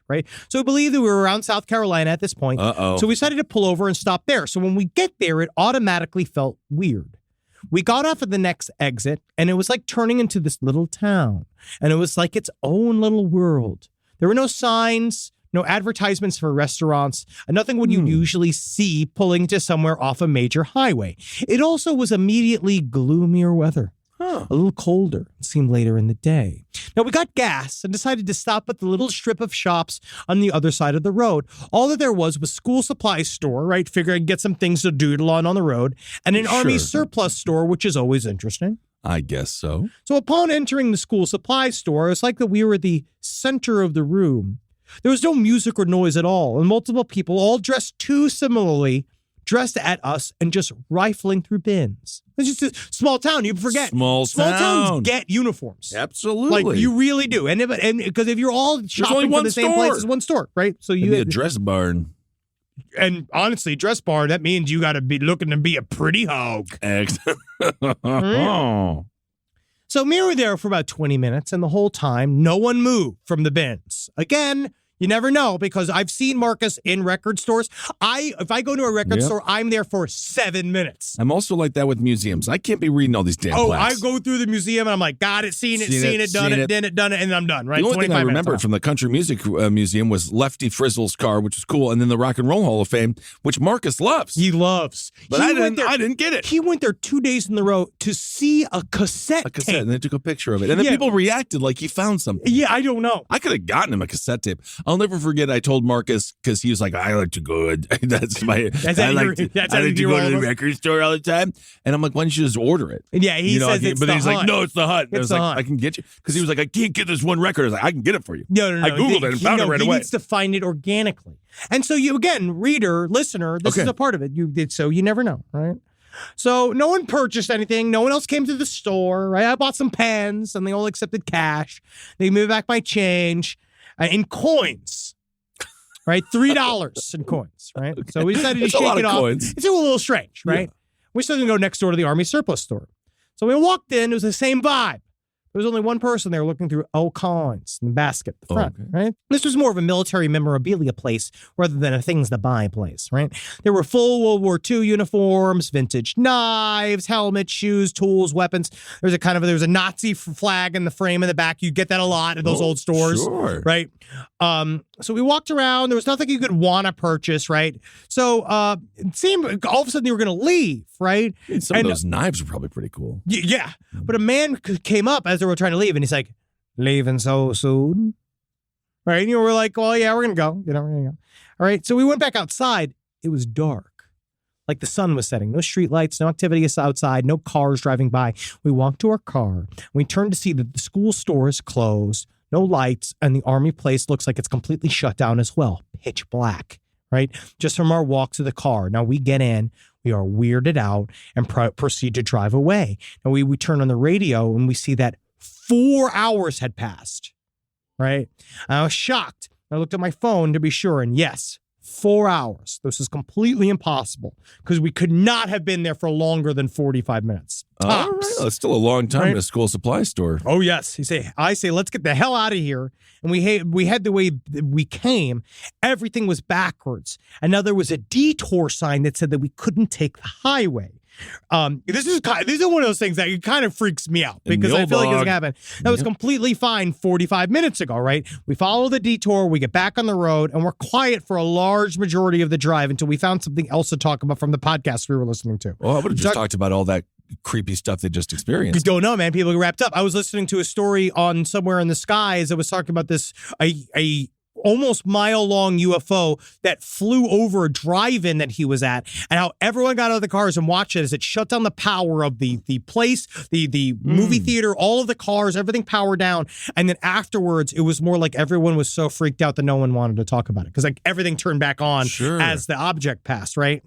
Right? So we believe that we were around South Carolina at this point.
Uh-oh.
So we decided to pull over and stop there. So when we get there, it automatically felt weird. We got off at the next exit, and it was like turning into this little town. And it was like its own little world. There were no signs, no advertisements for restaurants, and nothing what you usually see pulling to somewhere off a major highway. It also was immediately gloomier weather. A little colder, it seemed later in the day. Now, we got gas and decided to stop at the little strip of shops on the other side of the road. All that there was school supply store, right? Figure I'd get some things to doodle on the road, and an Army surplus store, which is always interesting.
I guess so.
So upon entering the school supply store, it's like that we were the center of the room. There was no music or noise at all, and multiple people, all dressed too similarly, dressed at us and just rifling through bins. It's just a small town. You forget.
Small
towns
town.
get uniforms.
Absolutely.
Like, you really do. And because if you're all shopping for the same place, it's one store, right? So
It'd be a dress barn.
And honestly, dress bar, that means you got to be looking to be a pretty hog.
Excellent.
So we were there for about 20 minutes, and the whole time, no one moved from the bins. Again, you never know, because I've seen Marcus in record stores. If I go to a record store, I'm there for 7 minutes.
I'm also like that with museums. I can't be reading all these damn plaques.
I go through the museum and I'm like, got it, seen it, done it, and I'm done, right?
The only thing I remember from the Country Music Museum was Lefty Frizzle's car, which was cool, and then the Rock and Roll Hall of Fame, which Marcus loves.
He loves.
But I didn't get it.
He went there 2 days in a row to see a cassette tape.
And they took a picture of it. And then people reacted like he found something.
Yeah, I don't know.
I could have gotten him a cassette tape. I'll never forget, I told Marcus, because he was like, I like to go. I like to go to the record store all the time. And I'm like, why don't you just order it?
Yeah, he says it's
but
the
he's
hunt.
like, no, it's the hunt. I was like,
hunt.
I can get you. Because he was like, I can't get this one record. I was like, I can get it for you.
No.
I Googled it and found it right away.
He needs to find it organically. And so you, again, reader, listener, this is a part of it. You did so. You never know, right? So no one purchased anything. No one else came to the store, right? I bought some pens, and they all accepted cash. They moved back my change in coins. Right, $3 in coins, right? So we decided to shake it off.
Coins.
It's a little strange, right? Yeah. We started to go next door to the Army surplus store. So we walked in, it was the same vibe. There was only one person there looking through old coins in the basket at the front, right? This was more of a military memorabilia place rather than a things to buy place, right? There were full World War II uniforms, vintage knives, helmets, shoes, tools, weapons. There was a Nazi flag in the frame in the back. You get that a lot at those old stores, right? So we walked around. There was nothing you could want to purchase, right? So it seemed all of a sudden they were going to leave, right?
Some of those knives are probably pretty cool.
Yeah, but a man came up as they were trying to leave, and he's like, "Leaving so soon?" Right? And we're like, "Well, yeah, we're gonna go. We're gonna go." All right. So we went back outside. It was dark, like the sun was setting. No street lights, no activity outside, no cars driving by. We walked to our car. We turned to see that the school store is closed, no lights, and the Army place looks like it's completely shut down as well, pitch black. Right? Just from our walk to the car. Now we get in. We are weirded out and proceed to drive away. Now we turn on the radio and we see that 4 hours had passed, right? I was shocked. I looked at my phone to be sure, and yes, 4 hours. This is completely impossible because we could not have been there for longer than 45 minutes.
All right. That's still a long time in a school supply store.
Oh, yes. I say, let's get the hell out of here. And we had the way we came. Everything was backwards. And now there was a detour sign that said that we couldn't take the highway. This is one of those things that kind of freaks me out because I feel like it's going to happen. That was completely fine 45 minutes ago, right? We follow the detour, we get back on the road, and we're quiet for a large majority of the drive until we found something else to talk about from the podcast we were listening to.
Well, I would have just talked about all that creepy stuff they just experienced.
Don't know, man. People get wrapped up. I was listening to a story on Somewhere in the Skies that was talking about this, a almost mile-long UFO that flew over a drive-in that he was at, and how everyone got out of the cars and watched it as it shut down the power of the place, the movie theater, all of the cars, everything powered down. And then afterwards, it was more like everyone was so freaked out that no one wanted to talk about it because like everything turned back on as the object passed, right?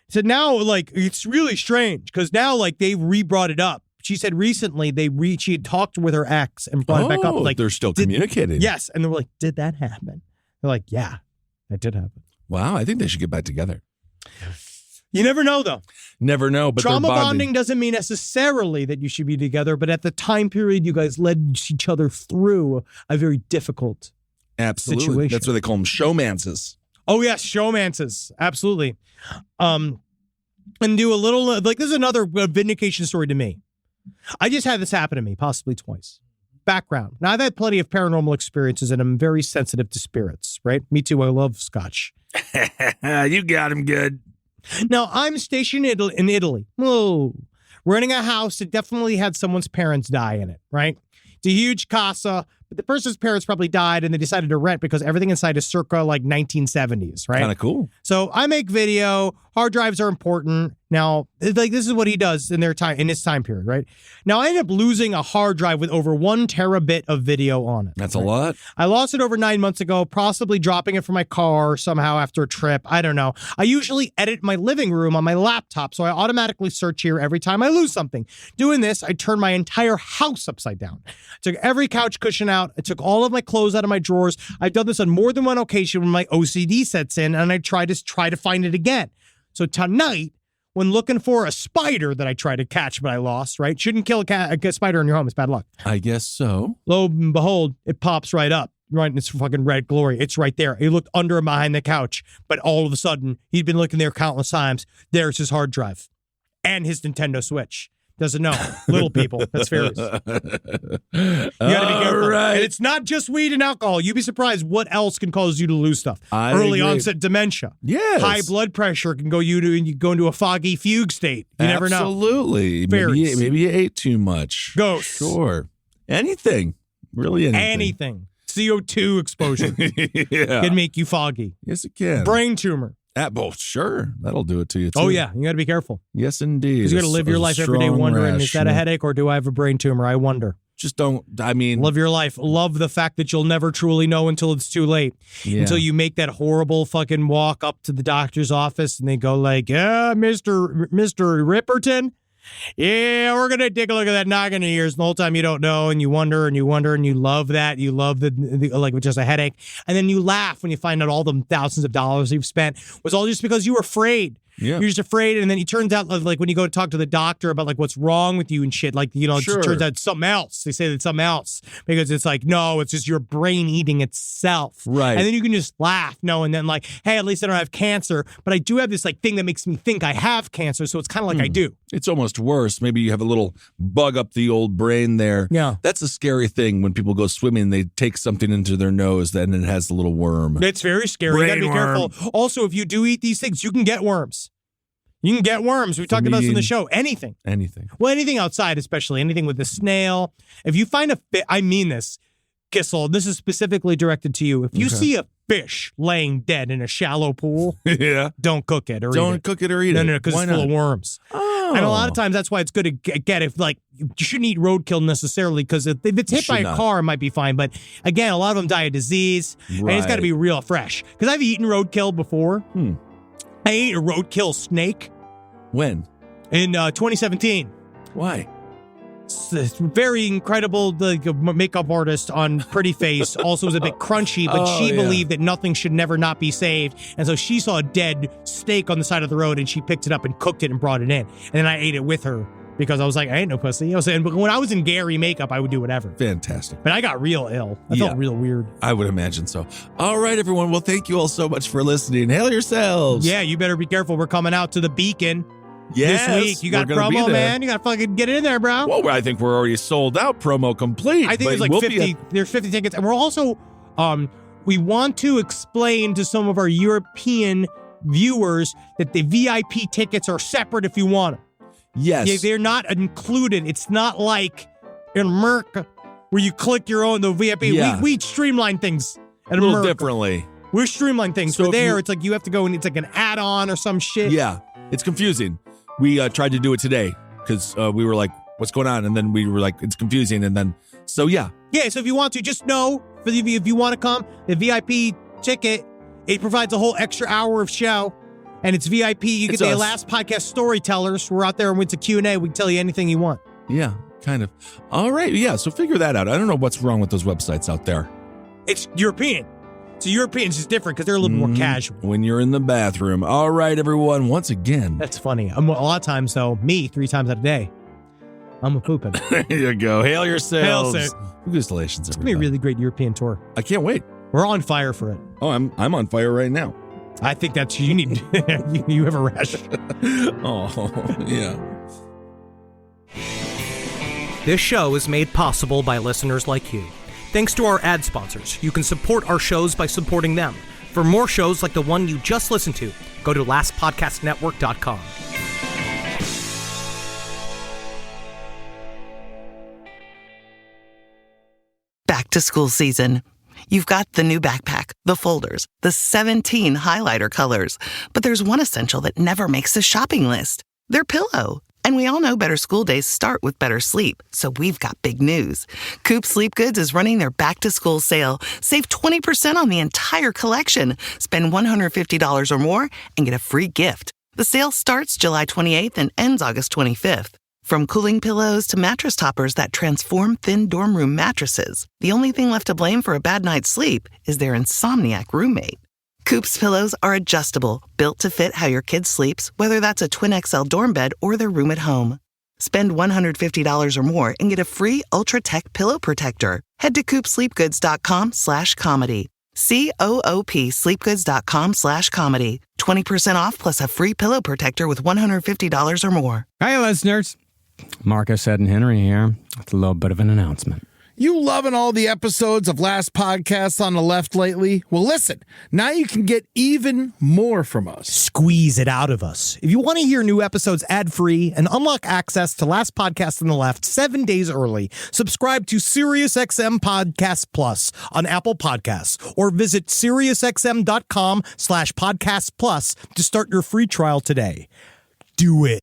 So now, like, it's really strange because now, like, they re-brought it up. She said recently she had talked with her ex and brought it back up. Like,
they're still communicating.
Yes. And they were like, did that happen? They're like, yeah, that did happen.
Wow. I think they should get back together.
You never know, though.
Never know. But
trauma bonding doesn't mean necessarily that you should be together. But at the time period, you guys led each other through a very difficult situation.
That's what they call them, showmances.
Oh, yes. Showmances. Absolutely. And do a little, like, this is another vindication story to me. I just had this happen to me, possibly twice. Background. Now, I've had plenty of paranormal experiences, and I'm very sensitive to spirits, right? Me too. I love scotch.
You got him good.
Now, I'm stationed in Italy. Whoa. Renting a house that definitely had someone's parents die in it, right? It's a huge casa, but the person's parents probably died, and they decided to rent because everything inside is circa, like, 1970s, right?
Kind of cool.
So I make video. Hard drives are important. Now, like, this is what he does in his time period, right? Now, I ended up losing a hard drive with over 1 terabit of video on it.
That's a lot.
I lost it over 9 months ago, possibly dropping it from my car somehow after a trip. I don't know. I usually edit my living room on my laptop, so I automatically search here every time I lose something. Doing this, I turned my entire house upside down. I took every couch cushion out. I took all of my clothes out of my drawers. I've done this on more than one occasion when my OCD sets in, and I try to find it again. So tonight, when looking for a spider that I tried to catch but I lost, right? Shouldn't kill a spider in your home. It's bad luck.
I guess so.
Lo and behold, it pops right up. Right in its fucking red glory. It's right there. He looked under and behind the couch, but all of a sudden, he'd been looking there countless times. There's his hard drive and his Nintendo Switch. Doesn't know. Little people. That's fair. You got to be careful.
Right.
And it's not just weed and alcohol. You'd be surprised what else can cause you to lose stuff. Early onset dementia.
Yes.
High blood pressure can go into a foggy fugue state. You never know.
Absolutely. Maybe you ate too much.
Ghosts.
Sure. Anything. Really anything.
Anything. CO2 exposure can make you foggy.
Yes, it can.
Brain tumor.
Sure. That'll do it to you, too.
Oh, yeah. You got to be careful.
Yes, indeed.
Because you got to live your life every day wondering, is that a headache or do I have a brain tumor? I wonder.
Just don't,
live your life. Love the fact that you'll never truly know until it's too late. Yeah. Until you make that horrible fucking walk up to the doctor's office and they go like, yeah, Mr. Ripperton. Yeah, we're going to take a look at that noggin of yours. And the whole time you don't know and you wonder and you wonder and you love that. You love the like just a headache. And then you laugh when you find out all the thousands of dollars you've spent was all just because you were afraid. Yeah. You're just afraid. And then it turns out like when you go to talk to the doctor about like what's wrong with you and shit, like, you know, sure. It turns out it's something else. They say that it's something else because it's like, no, it's just your brain eating itself.
Right.
And then you can just laugh. No. And then like, hey, at least I don't have cancer, but I do have this like thing that makes me think I have cancer. So it's kind of like I do.
It's almost worse. Maybe you have a little bug up the old brain there.
Yeah.
That's a scary thing when people go swimming, they take something into their nose and it has a little worm.
It's very scary. You got to be careful. Also, if you do eat these things, you can get worms. You can get worms. We talked about this on the show. Anything. Well, anything outside, especially. Anything with a snail. If you find a fish, I mean this, Kissel, this is specifically directed to you. If you see a fish laying dead in a shallow pool, don't cook it or eat it.
Don't cook it or eat it.
No, because it's full of worms.
Oh.
And a lot of times that's why it's good to get if like you shouldn't eat roadkill necessarily because if it's hit by a car, it might be fine. But again, a lot of them die of disease, and it's got to be real fresh. Because I've eaten roadkill before. I ate a roadkill snake.
When?
In 2017.
Why?
This very incredible makeup artist on Pretty Face. Also was a bit crunchy, but she believed that nothing should never not be saved. And so she saw a dead steak on the side of the road and she picked it up and cooked it and brought it in. And then I ate it with her because I was like, I ain't no pussy. I was saying, but when I was in Gary makeup, I would do whatever.
Fantastic.
But I got real ill. I felt real weird.
I would imagine so. All right, everyone. Well, thank you all so much for listening. Hail yourselves.
Yeah, you better be careful. We're coming out to the Beacon.
Yes,
this week. You got
we're gonna be
promo,
there.
man. You got to fucking get in there, bro.
Well, I think we're already sold out, promo complete.
I think
but
there's like
we'll
50. There's 50 tickets, and we're also we want to explain to some of our European viewers that the VIP tickets are separate if you want them.
Yes.
They're not included. It's not like in America where you click your own the VIP.
Yeah.
We streamline things at
a little
America.
differently.
We're streamline things.
So
So
if
there,
you-
it's like you have to go and it's like an add-on or some shit.
Yeah, it's confusing. We tried to do it today because we were like, what's going on? And then we were like, it's confusing. And then, so yeah.
Yeah, so if you want to, just know, if you want to come, the VIP ticket, it provides a whole extra hour of show. And it's VIP. You get
It's
the
us.
last podcast storytellers. We're out there and it's a Q&A. We can tell you anything you want.
Yeah, kind of. All right. Yeah, so figure that out. I don't know what's wrong with those websites out there.
It's European. So Europeans is different because they're a little bit more casual.
When you're in the bathroom. All right, everyone. Once again.
That's funny. A lot of times, though, me 3 times out a day, I'm a pooping.
There you go. Hail yourselves.
Hail, sir.
Congratulations,
It's going to be a really great European tour.
I can't wait.
We're on fire for it.
Oh, I'm on fire right now.
I think that's, you need, you have a rash.
Oh, yeah.
This show is made possible by listeners like you. Thanks to our ad sponsors, you can support our shows by supporting them. For more shows like the one you just listened to, go to lastpodcastnetwork.com.
Back to school season. You've got the new backpack, the folders, the 17 highlighter colors. But there's one essential that never makes the shopping list. Their pillow. And we all know better school days start with better sleep. So we've got big news. Coop Sleep Goods is running their back-to-school sale. Save 20% on the entire collection. Spend $150 or more and get a free gift. The sale starts July 28th and ends August 25th. From cooling pillows to mattress toppers that transform thin dorm room mattresses, the only thing left to blame for a bad night's sleep is their insomniac roommate. Coop's pillows are adjustable, built to fit how your kid sleeps, whether that's a twin XL dorm bed or their room at home. Spend $150 or more and get a free Ultra Tech pillow protector. Head to coopsleepgoods.com/comedy. COOP sleepgoods.com/comedy. 20% off plus a free pillow protector with $150 or more.
Hi, listeners. Marcus, Ed, and Henry here with a little bit of an announcement.
You loving all the episodes of Last Podcast on the Left lately? Well, listen, now you can get even more from us.
Squeeze it out of us. If you want to hear new episodes ad-free and unlock access to Last Podcast on the Left 7 days early, subscribe to SiriusXM Podcast Plus on Apple Podcasts or visit SiriusXM.com/Podcast Plus to start your free trial today. Do it.